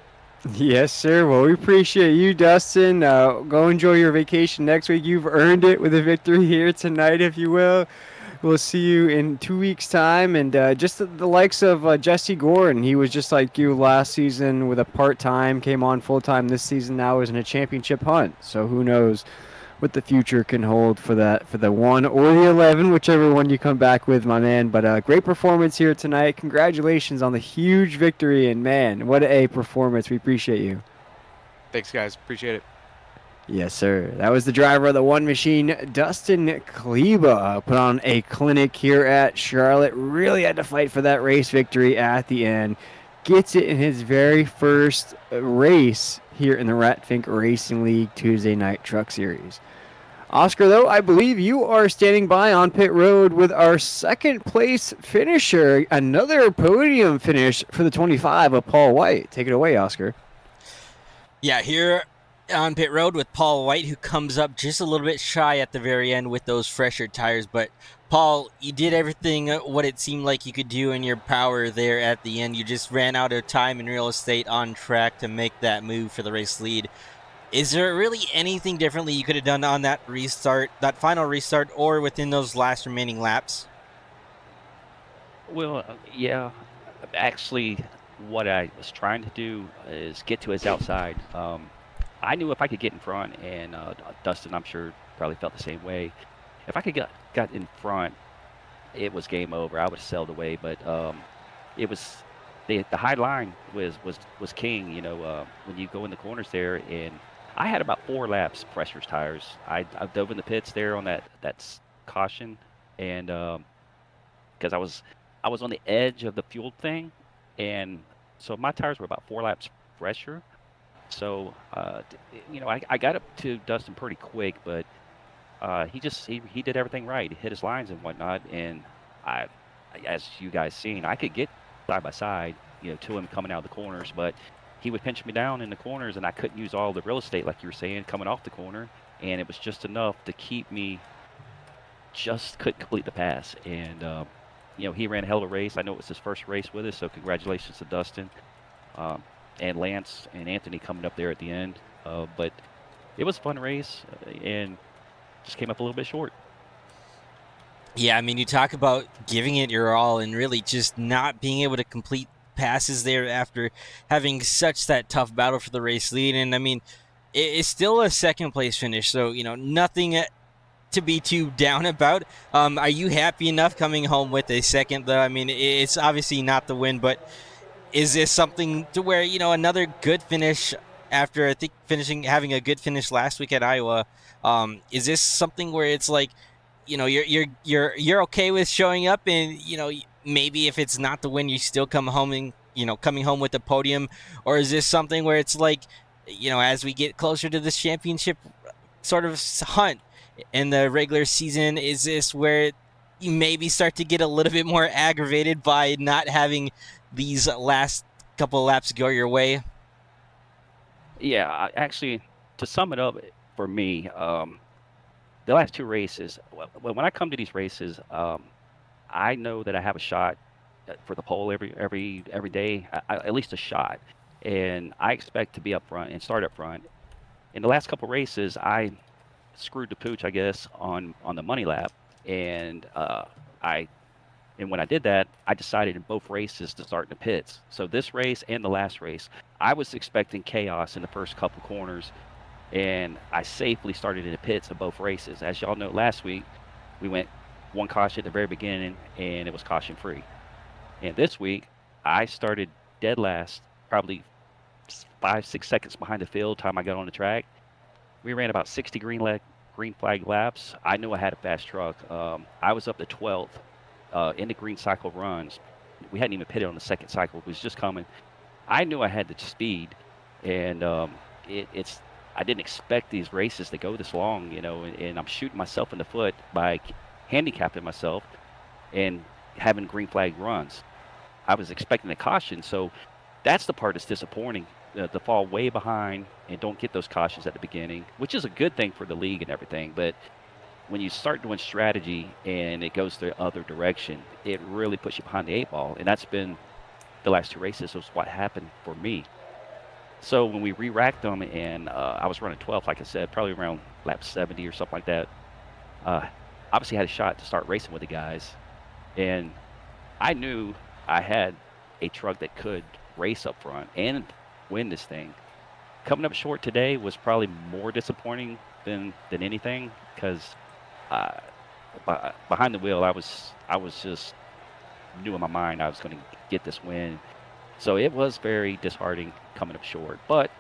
Yes, sir. Well, we appreciate you, Dustin. Go enjoy your vacation next week. You've earned it with a victory here tonight, if you will. We'll see you in 2 weeks' time. And just the likes of Jesse Gordon. He was just like you last season with a part-time, came on full-time this season, now is in a championship hunt. So who knows what the future can hold for the 1 or the 11, whichever one you come back with, my man. But great performance here tonight. Congratulations on the huge victory, and man, what a performance. We appreciate you. Thanks, guys. Appreciate it. Yes, sir. That was the driver of the one machine, Dustin Kleba. Put on a clinic here at Charlotte. Really had to fight for that race victory at the end. Gets it in his very first race here in the Ratfink Racing League Tuesday Night Truck Series. Oscar, though, I believe you are standing by on pit road with our second place finisher. Another podium finish for the 25 of Paul White. Take it away, Oscar. Yeah, here on pit road with Paul White, who comes up just a little bit shy at the very end with those fresher tires. But Paul, you did everything what it seemed like you could do in your power there at the end. You just ran out of time and real estate on track to make that move for the race lead. Is there really anything differently you could have done on that restart, that final restart, or within those last remaining laps? Well, yeah. Actually, what I was trying to do is get to his outside. I knew if I could get in front, and Dustin, I'm sure, probably felt the same way. If I could got in front, it was game over. I would have sailed away, but it was the high line was king. You know, when you go in the corners there, and I had about 4 laps pressure's tires. I dove in the pits there on that's caution, and because I was on the edge of the fuel thing, and so my tires were about 4 laps fresher. So, you know, I got up to Dustin pretty quick, but he did everything right. He hit his lines and whatnot, and as you guys seen, I could get side by side, you know, to him coming out of the corners, but he would pinch me down in the corners, and I couldn't use all the real estate, like you were saying, coming off the corner, and it was just enough to keep me just couldn't complete the pass. And you know, he ran a hell of a race. I know it was his first race with us, so congratulations to Dustin. And Lance and Anthony coming up there at the end. But it was a fun race, and just came up a little bit short. Yeah, I mean, you talk about giving it your all and really just not being able to complete passes there after having such that tough battle for the race lead. And, I mean, it's still a second-place finish, so, you know, nothing to be too down about. Are you happy enough coming home with a second, though? I mean, it's obviously not the win, but is this something to where, you know, another good finish after, I think, having a good finish last week at Iowa, is this something where it's like, you know, you're okay with showing up, and, you know, maybe if it's not the win, you still come home and, you know, coming home with the podium? Or is this something where it's like, you know, as we get closer to this championship sort of hunt in the regular season, is this where you maybe start to get a little bit more aggravated by not having these last couple of laps go your way? Yeah, actually, to sum it up for me, the last 2 races, when I come to these races, I know that I have a shot for the pole every day, at least a shot, and I expect to be up front and start up front. In the last couple races, I screwed the pooch, I guess, on the money lap, and when I did that, I decided in both races to start in the pits. So this race and the last race, I was expecting chaos in the first couple corners, and I safely started in the pits of both races. As y'all know, last week, we went 1 caution at the very beginning, and it was caution free. And this week, I started dead last, probably 5-6 seconds behind the field time I got on the track. We ran about 60 green flag laps. I knew I had a fast truck. I was up to 12th in the green cycle runs. We hadn't even pitted on the second cycle. It was just coming. I knew I had the speed, and I didn't expect these races to go this long, you know, and I'm shooting myself in the foot by handicapping myself and having green flag runs. I was expecting a caution, so that's the part that's disappointing, to fall way behind and don't get those cautions at the beginning, which is a good thing for the league and everything. But when you start doing strategy and it goes the other direction, it really puts you behind the 8 ball, and that's been the last 2 races. Was what happened for me. So when we re-racked them, and I was running 12th, like I said, probably around lap 70 or something like that, obviously had a shot to start racing with the guys, and I knew I had a truck that could race up front and win this thing. Coming up short today was probably more disappointing than anything, because behind the wheel, I was just knew in my mind I was going to get this win. So it was very disheartening coming up short. But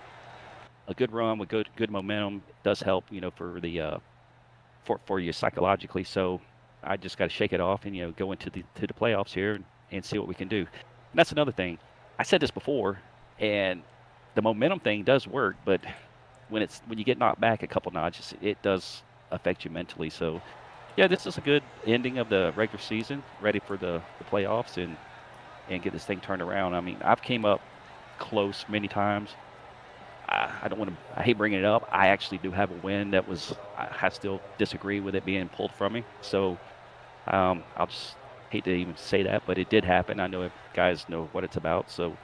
a good run with good momentum does help, for the for you psychologically. So I just got to shake it off and go into the playoffs here and see what we can do. And that's another thing. I said this before, and the momentum thing does work, but when you get knocked back a couple notches, it does affect you mentally. So yeah, this is a good ending of the regular season, ready for the playoffs and get this thing turned around. I mean, I've came up close many times. I hate bringing it up. I actually do have a win that I still disagree with it being pulled from me. So I'll just hate to even say that, but it did happen. I know if guys know what it's about. So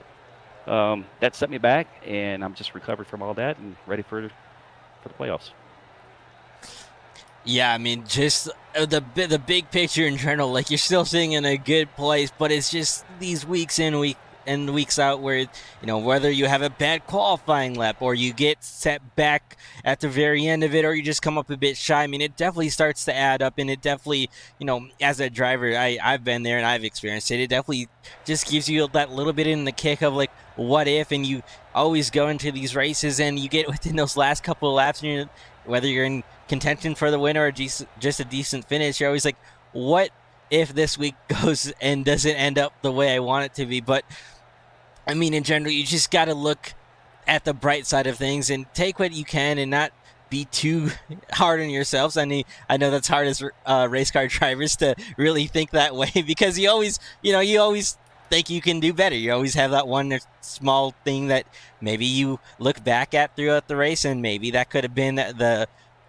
that set me back, and I'm just recovered from all that and ready for the playoffs. Yeah, I mean, just the big picture in general, like you're still sitting in a good place, but it's just these weeks in, weeks out where, whether you have a bad qualifying lap or you get set back at the very end of it or you just come up a bit shy. I mean, it definitely starts to add up, and it definitely, as a driver, I've been there and I've experienced it. It definitely just gives you that little bit in the kick of like, what if? And you always go into these races and you get within those last couple of laps, and whether you're in contention for the win or just a decent finish, you're always like, what if this week goes and doesn't end up the way I want it to be? But I mean, in general, you just got to look at the bright side of things and take what you can and not be too hard on yourselves. I mean, I know that's hard as race car drivers to really think that way, because you always think you can do better. You always have that one small thing that maybe you look back at throughout the race, and maybe that could have been the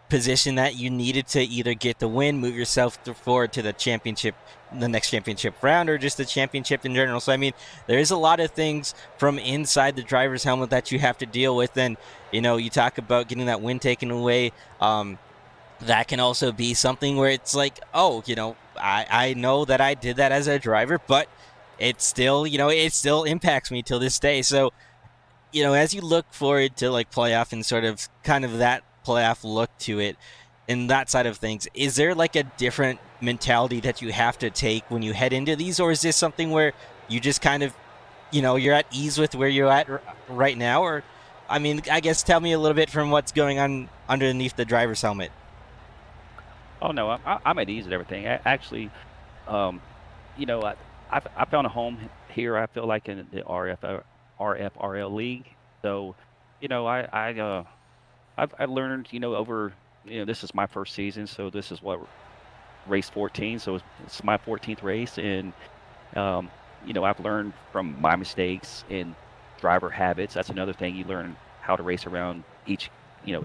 position that you needed to either get the win, move yourself forward to the championship, the next championship round, or just the championship in general. So I mean, there is a lot of things from inside the driver's helmet that you have to deal with. And you talk about getting that win taken away, that can also be something where it's like, oh, I know that I did that as a driver, but it still impacts me till this day. So as you look forward to like playoff and sort of kind of that playoff look to it and that side of things, is there like a different mentality that you have to take when you head into these, or is this something where you just kind of you're at ease with where you're at right now? Or I mean, I guess tell me a little bit from what's going on underneath the driver's helmet. Oh no, I'm at ease with everything. Actually, I found a home here. I feel like in the RFRL league. So I've learned, over, this is my first season, so this is what, race 14, so it's my 14th race, and I've learned from my mistakes and driver habits. That's another thing. You learn how to race around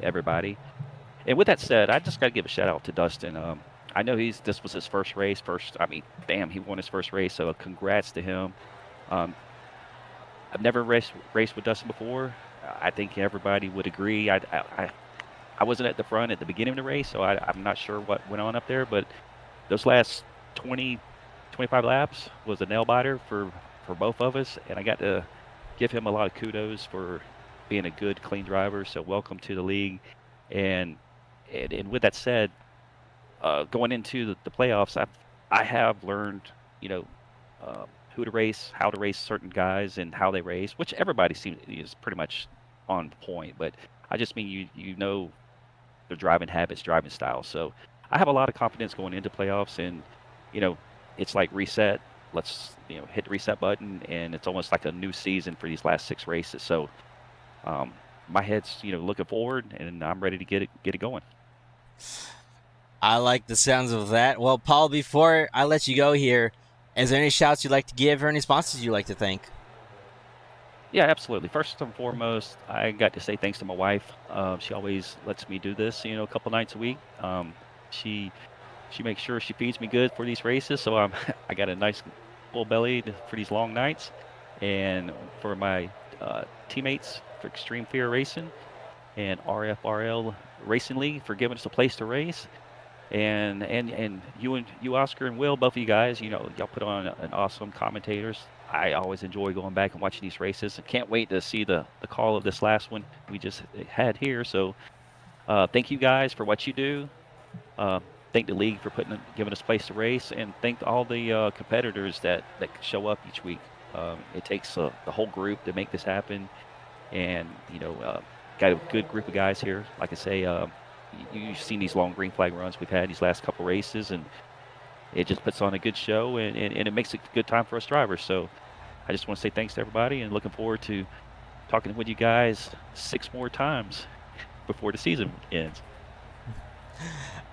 everybody. And with that said, I just got to give a shout out to Dustin. I know this was his first race. He won his first race, so congrats to him. I've never raced with Dustin before. I think everybody would agree. I wasn't at the front at the beginning of the race, so I'm not sure what went on up there, but those last 20, 25 laps was a nail biter for both of us, and I got to give him a lot of kudos for being a good, clean driver. So welcome to the league. And with that said, going into the playoffs, I have learned, who to race, how to race certain guys, and how they race, which everybody is pretty much on point. But I just mean their driving habits, driving style. So I have a lot of confidence going into playoffs, and it's like reset. Let's hit the reset button, and it's almost like a new season for these last 6 races. So my head's looking forward, and I'm ready to get it going. I like the sounds of that. Well, Paul, before I let you go here, is there any shouts you'd like to give or any sponsors you'd like to thank? Yeah, absolutely. First and foremost, I got to say thanks to my wife. She always lets me do this, a couple nights a week. She makes sure she feeds me good for these races, so I got a nice full belly for these long nights. And for my teammates for Extreme Fear Racing and RFRL Racing League for giving us a place to race. And you, Oscar and Will, both of you guys, y'all put on an awesome commentators. I always enjoy going back and watching these races. I can't wait to see the call of this last one we just had here. So Thank you guys for what you do. Thank the league for giving us a place to race, and thank all the competitors that show up each week. It takes the whole group to make this happen, and got a good group of guys here. Like I say, you've seen these long green flag runs we've had these last couple races, and it just puts on a good show, and it makes it a good time for us drivers. So I just want to say thanks to everybody, and looking forward to talking with you guys 6 more times before the season ends.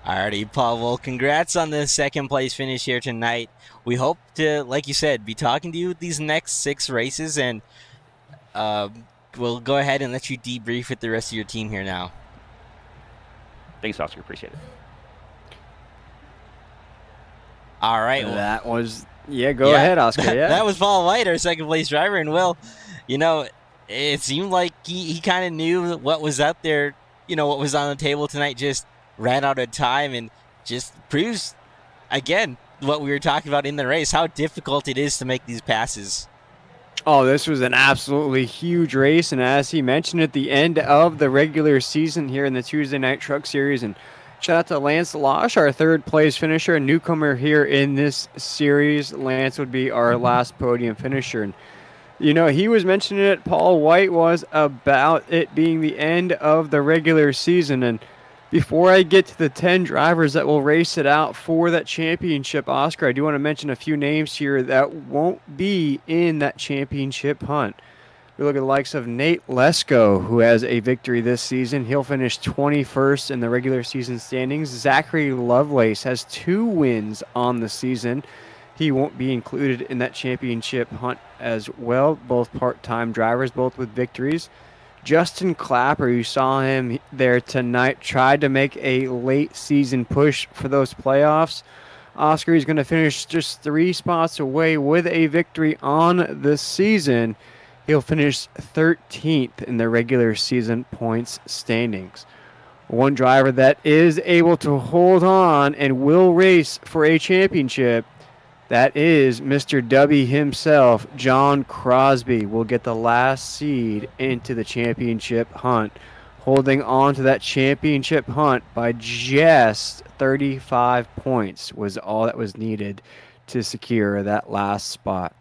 Alrighty, Paul. Well, congrats on the second place finish here tonight. We hope to, like you said, be talking to you these next 6 races, and we'll go ahead and let you debrief with the rest of your team here now. Thanks, Oscar. Appreciate it. All right. Well, that was, go ahead, Oscar. Yeah. That was Paul White, our second place driver. And, Will, it seemed like he kind of knew what was out there, what was on the table tonight, just ran out of time, and just proves, again, what we were talking about in the race, how difficult it is to make these passes. Oh, this was an absolutely huge race, and as he mentioned at the end of the regular season here in the Tuesday Night Truck Series, and shout out to Lance Losh, our third place finisher, a newcomer here in this series. Lance would be our last podium finisher, and he was mentioning it, Paul White was, about it being the end of the regular season. And before I get to the 10 drivers that will race it out for that championship, Oscar, I do want to mention a few names here that won't be in that championship hunt. We look at the likes of Nate Lesko, who has a victory this season. He'll finish 21st in the regular season standings. Zachary Lovelace has 2 wins on the season. He won't be included in that championship hunt as well. Both part-time drivers, both with victories. Justin Clapper, you saw him there tonight, tried to make a late season push for those playoffs. Oscar, he's going to finish just 3 spots away with a victory on the season. He'll finish 13th in the regular season points standings. One driver that is able to hold on and will race for a championship, that is Mr. W himself, John Crosby, will get the last seed into the championship hunt, holding on to that championship hunt by just 35 points was all that was needed to secure that last spot.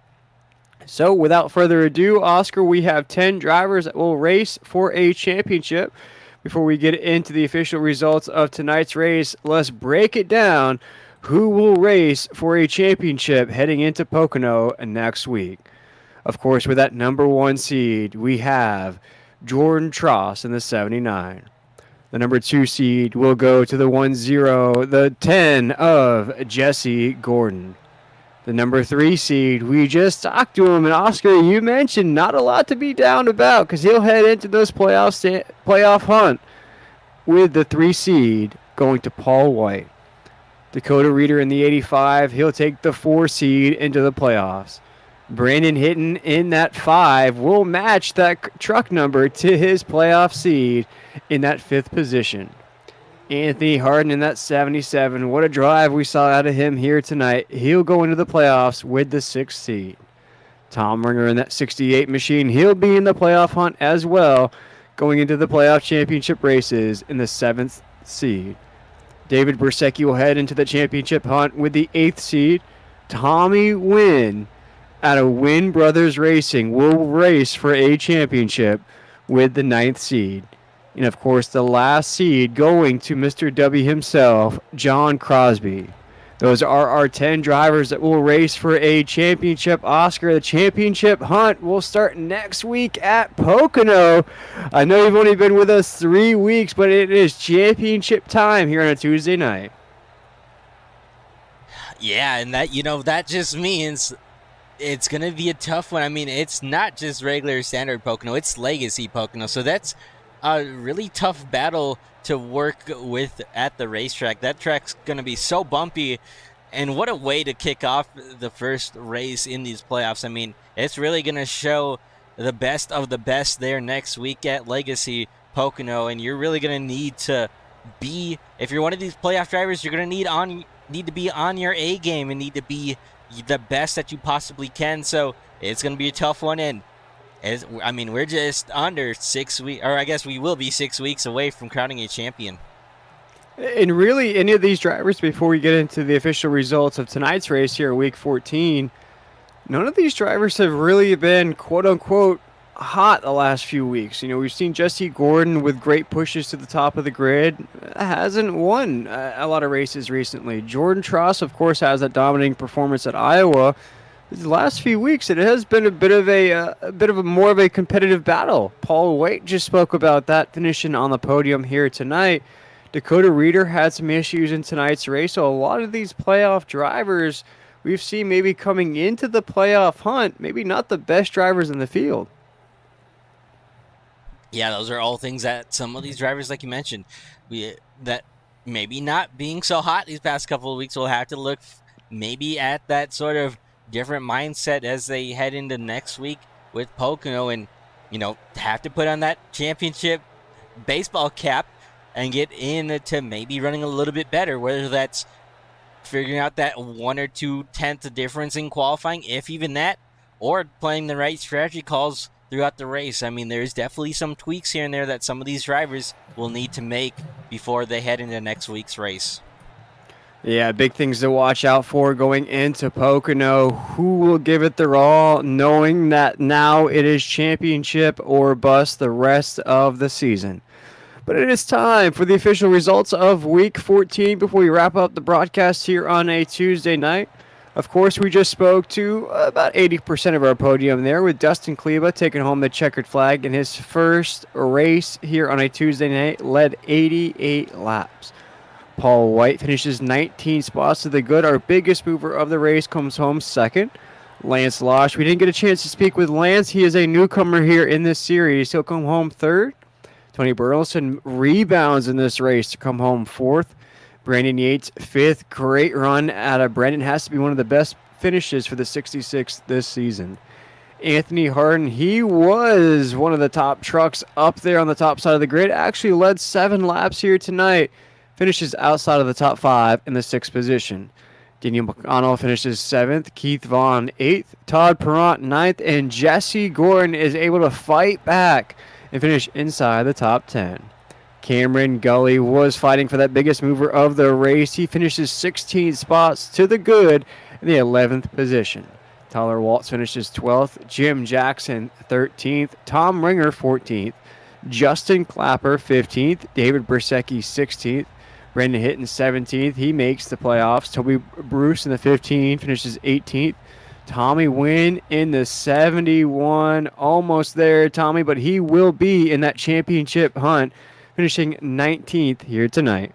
So without further ado, Oscar, we have 10 drivers that will race for a championship. Before we get into the official results of tonight's race, let's break it down. Who will race for a championship heading into Pocono next week? Of course, with that number 1 seed, we have Jordan Tross in the 79. The number 2 seed will go to the 1-0, the 10 of Jesse Gordon. The number 3 seed, we just talked to him, and Oscar, you mentioned not a lot to be down about because he'll head into those playoff hunt with the 3 seed going to Paul White. Dakota Reeder in the 85, he'll take the 4 seed into the playoffs. Brandon Hitton in that 5 will match that truck number to his playoff seed in that 5th position. Anthony Harden in that 77, what a drive we saw out of him here tonight. He'll go into the playoffs with the 6th seed. Tom Ringer in that 68 machine, he'll be in the playoff hunt as well, going into the playoff championship races in the 7th seed. David Bersecki will head into the championship hunt with the 8th seed. Tommy Wynn out of Wynn Brothers Racing will race for a championship with the 9th seed. And, of course, the last seed going to Mr. W himself, John Crosby. Those are our 10 drivers that will race for a championship. Oscar, the championship hunt will start next week at Pocono. I know you've only been with us 3 weeks, but it is championship time here on a Tuesday night. Yeah, and that just means it's going to be a tough one. I mean, it's not just regular standard Pocono, it's Legacy Pocono. So that's a really tough battle to work with at the racetrack. That track's going to be so bumpy, and what a way to kick off the first race in these playoffs. I mean, it's really going to show the best of the best there next week at Legacy Pocono, and you're really going to need to be, if you're one of these playoff drivers, you're going to need to be on your A game and need to be the best that you possibly can. So it's going to be a tough one, and I mean, we're just under 6 weeks, or I guess we will be 6 weeks away from crowning a champion. And really, any of these drivers, before we get into the official results of tonight's race here, week 14, none of these drivers have really been quote-unquote hot the last few weeks. You know, we've seen Jesse Gordon with great pushes to the top of the grid. Hasn't won a lot of races recently. Jordan Tross, of course, has that dominating performance at Iowa. The last few weeks, it has been a bit of a more of a competitive battle. Paul White just spoke about that, finishing on the podium here tonight. Dakota Reeder had some issues in tonight's race, so a lot of these playoff drivers we've seen maybe coming into the playoff hunt, maybe not the best drivers in the field. Yeah, those are all things that some of these drivers, like you mentioned, that maybe not being so hot these past couple of weeks will have to look maybe at that sort of different mindset as they head into next week with Pocono and, have to put on that championship baseball cap and get into maybe running a little bit better, whether that's figuring out that 1 or 2 tenths difference in qualifying, if even that, or playing the right strategy calls throughout the race. I mean, there's definitely some tweaks here and there that some of these drivers will need to make before they head into next week's race. Yeah, big things to watch out for going into Pocono. Who will give it their all, knowing that now it is championship or bust the rest of the season. But it is time for the official results of Week 14 before we wrap up the broadcast here on a Tuesday night. Of course, we just spoke to about 80% of our podium there, with Dustin Kleba taking home the checkered flag in his first race here on a Tuesday night, led 88 laps. Paul White finishes 19 spots to the good. Our biggest mover of the race comes home second. Lance Losh, we didn't get a chance to speak with Lance. He is a newcomer here in this series. He'll come home third. Tony Burleson rebounds in this race to come home fourth. Brandon Yates, fifth. Great run out of Brandon. Has to be one of the best finishes for the 66 this season. Anthony Harden, he was one of the top trucks up there on the top side of the grid. Actually led 7 laps here tonight. Finishes outside of the top 5 in the 6th position. Daniel McConnell finishes 7th. Keith Vaughn 8th. Todd Perrant 9th. And Jesse Gordon is able to fight back and finish inside the top 10. Cameron Gully was fighting for that biggest mover of the race. He finishes 16 spots to the good in the 11th position. Tyler Waltz finishes 12th. Jim Jackson 13th. Tom Ringer 14th. Justin Clapper 15th. David Bersecki 16th. Brendan Hitton 17th. He makes the playoffs. Toby Bruce in the 15 finishes 18th. Tommy Wynn in the 71. Almost there, Tommy, but he will be in that championship hunt, finishing 19th here tonight.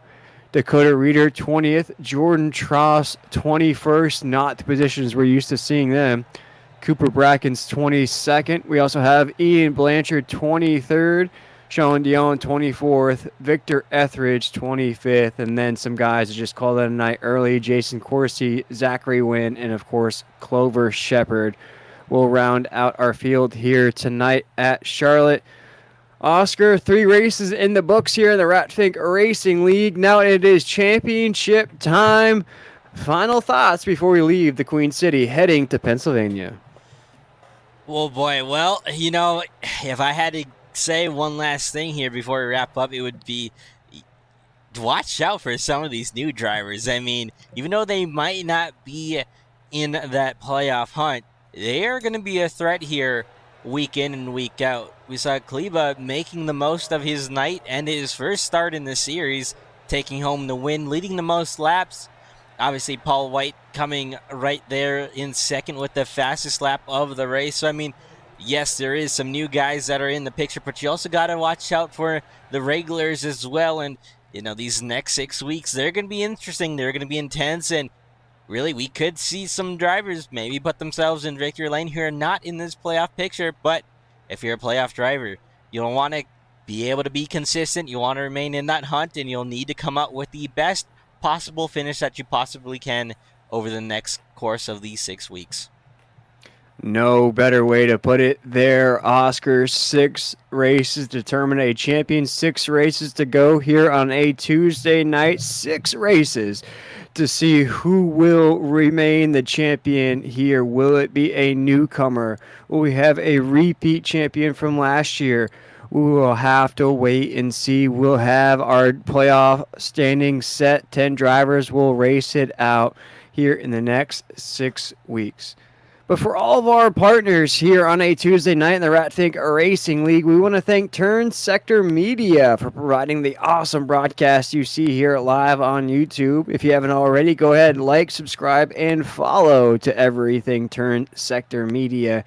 Dakota Reeder 20th. Jordan Tross 21st. Not the positions we're used to seeing them. Cooper Brackens 22nd. We also have Ian Blanchard 23rd. Sean Dion 24th, Victor Etheridge 25th, and then some guys that just called it a night early. Jason Corsi, Zachary Wynn, and of course Clover Shepard will round out our field here tonight at Charlotte. Oscar, 3 races in the books here in the Ratfink Racing League. Now it is championship time. Final thoughts before we leave the Queen City heading to Pennsylvania. Oh boy, well, if I had to say one last thing here before we wrap up, it would be watch out for some of these new drivers. I mean, even though they might not be in that playoff hunt, they are going to be a threat here week in and week out. We saw Kleba making the most of his night and his first start in the series, taking home the win, leading the most laps. Obviously, Paul White coming right there in second with the fastest lap of the race. So, I mean, yes, there is some new guys that are in the picture, but you also got to watch out for the regulars as well. And, these next 6 weeks, they're going to be interesting. They're going to be intense. And really, we could see some drivers maybe put themselves in victory lane who are not in this playoff picture. But if you're a playoff driver, you'll want to be able to be consistent. You want to remain in that hunt, and you'll need to come out with the best possible finish that you possibly can over the next course of these 6 weeks. No better way to put it there, Oscar. 6 races to determine a champion. 6 races to go here on a Tuesday night. 6 races to see who will remain the champion here. Will it be a newcomer? Will we have a repeat champion from last year? We will have to wait and see. We'll have our playoff standings set. 10 drivers will race it out here in the next 6 weeks. But for all of our partners here on a Tuesday night in the Ratfink Racing League, we want to thank Turn Sector Media for providing the awesome broadcast you see here live on YouTube. If you haven't already, go ahead, like, subscribe, and follow to everything Turn Sector Media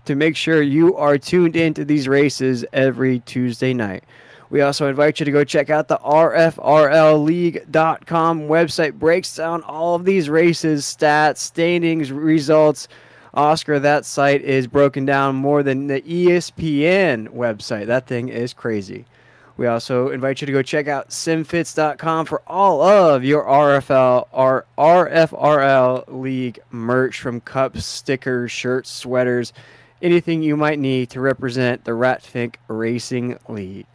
to make sure you are tuned into these races every Tuesday night. We also invite you to go check out the RFRLleague.com website. Breaks down all of these races, stats, standings, results. Oscar, that site is broken down more than the ESPN website. That thing is crazy. We also invite you to go check out simfits.com for all of your RFRL League merch, from cups, stickers, shirts, sweaters, anything you might need to represent the Ratfink Racing League.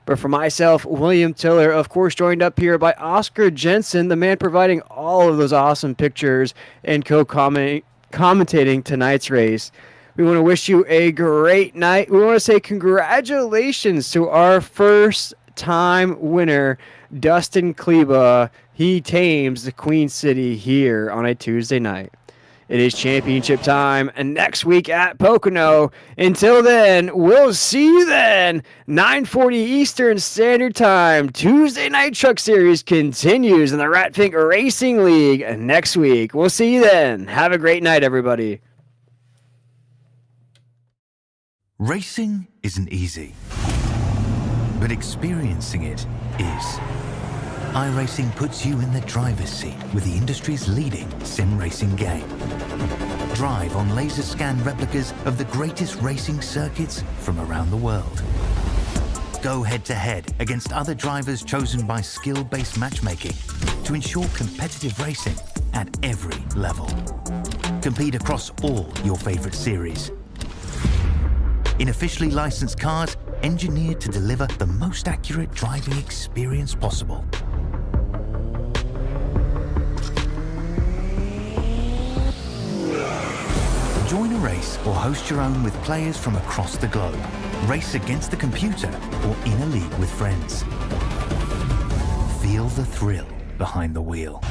But for myself, William Tiller, of course, joined up here by Oscar Jensen, the man providing all of those awesome pictures and commentating tonight's race. We want to wish you a great night. We want to say congratulations to our first time winner, Dustin Kleba. He tames the Queen City here on a Tuesday night. It is championship time and next week at Pocono. Until then, we'll see you then. 9:40 Eastern Standard Time. Tuesday Night Truck Series continues in the Ratfink Racing League next week. We'll see you then. Have a great night, everybody. Racing isn't easy, but experiencing it is. iRacing puts you in the driver's seat with the industry's leading sim racing game. Drive on laser scan replicas of the greatest racing circuits from around the world. Go head to head against other drivers chosen by skill-based matchmaking to ensure competitive racing at every level. Compete across all your favorite series. In officially licensed cars, engineered to deliver the most accurate driving experience possible. Join a race or host your own with players from across the globe. Race against the computer or in a league with friends. Feel the thrill behind the wheel.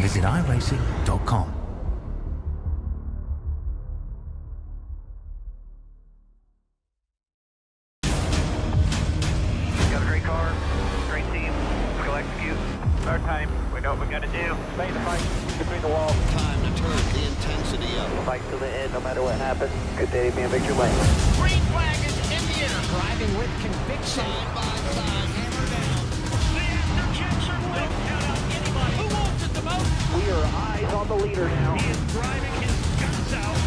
Visit iRacing.com. Got a great car, great team. Let's go execute. Our time. We know what we gotta do. Stay the fight between the walls. Time to turn the intensity up. Fight to the end, no matter what happens. Good day to be in victory lane. Green flag is in the air. Driving with conviction. Side by side, hammer down. The after-checks are lit. Count out anybody who wants it the most. We are eyes on the leader now. He is driving his guts out.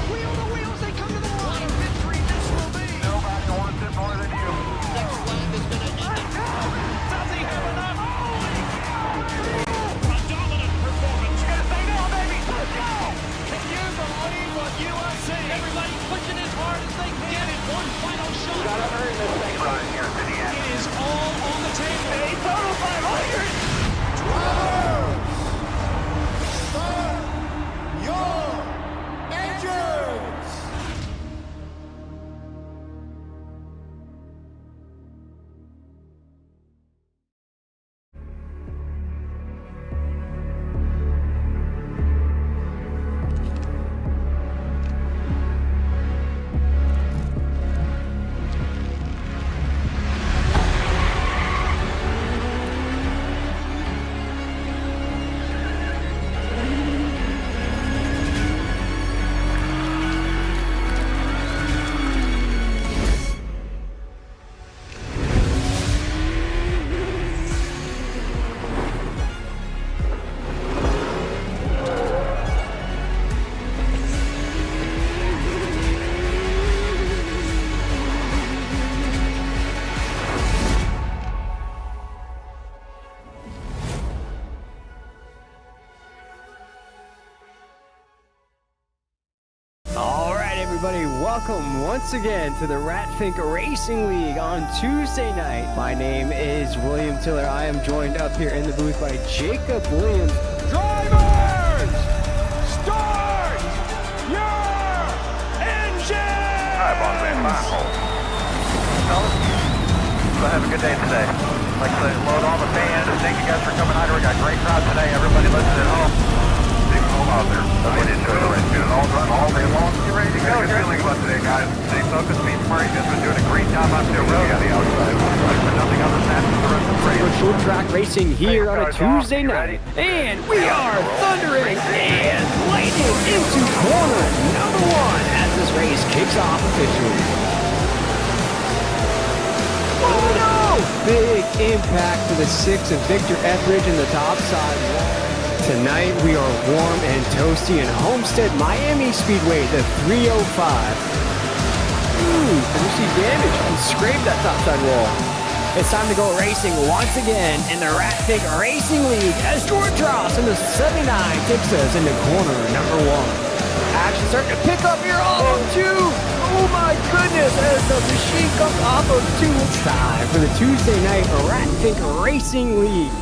Wheel to wheels, they come to the line. What a victory this will be. Nobody wants it more than you. Next flag has been ended. Does he have enough? A dominant performance. Gonna stay down, baby. Let's go. Can you believe what you are seeing? Everybody pushing as hard as they can in one final shot. Gotta earn this thing. Run here to the end. It is all on the table. A total 500. Drivers, start your everybody? Welcome once again to the Ratfink Racing League on Tuesday night. My name is William Tiller. I am joined up here in the booth by Jacob Williams. Drivers, start your engine! All right, boss man, fine hold. Fellas, so have a good day today. Like I said, load all the fans. Thank you guys for coming out here. We got a great crowd today. Everybody listening at home. Stay home out there. Everybody enjoy the race. Get it all done all day long. Get ready to go. Good feeling about today, guys. Stay focused. Be smart. You guys have been doing a great job out there really on the outside. Like for nothing other than that, the rest of the race. For short track racing here on a Tuesday night. And we are thundering and lightning into corner number 1 as this race kicks off officially. Oh no! Big impact to the 6 of Victor Etheridge in the top side wall. Tonight we are warm and toasty in Homestead, Miami Speedway, the 305. Ooh, did you see damage? And scraped that top side wall. It's time to go racing once again in the Ratfink Racing League as George Ross in the 79 takes us into corner number 1. Action starting to pick up here off of 2. Oh my goodness, as the machine comes off of 2. It's time for the Tuesday night Ratfink Racing League.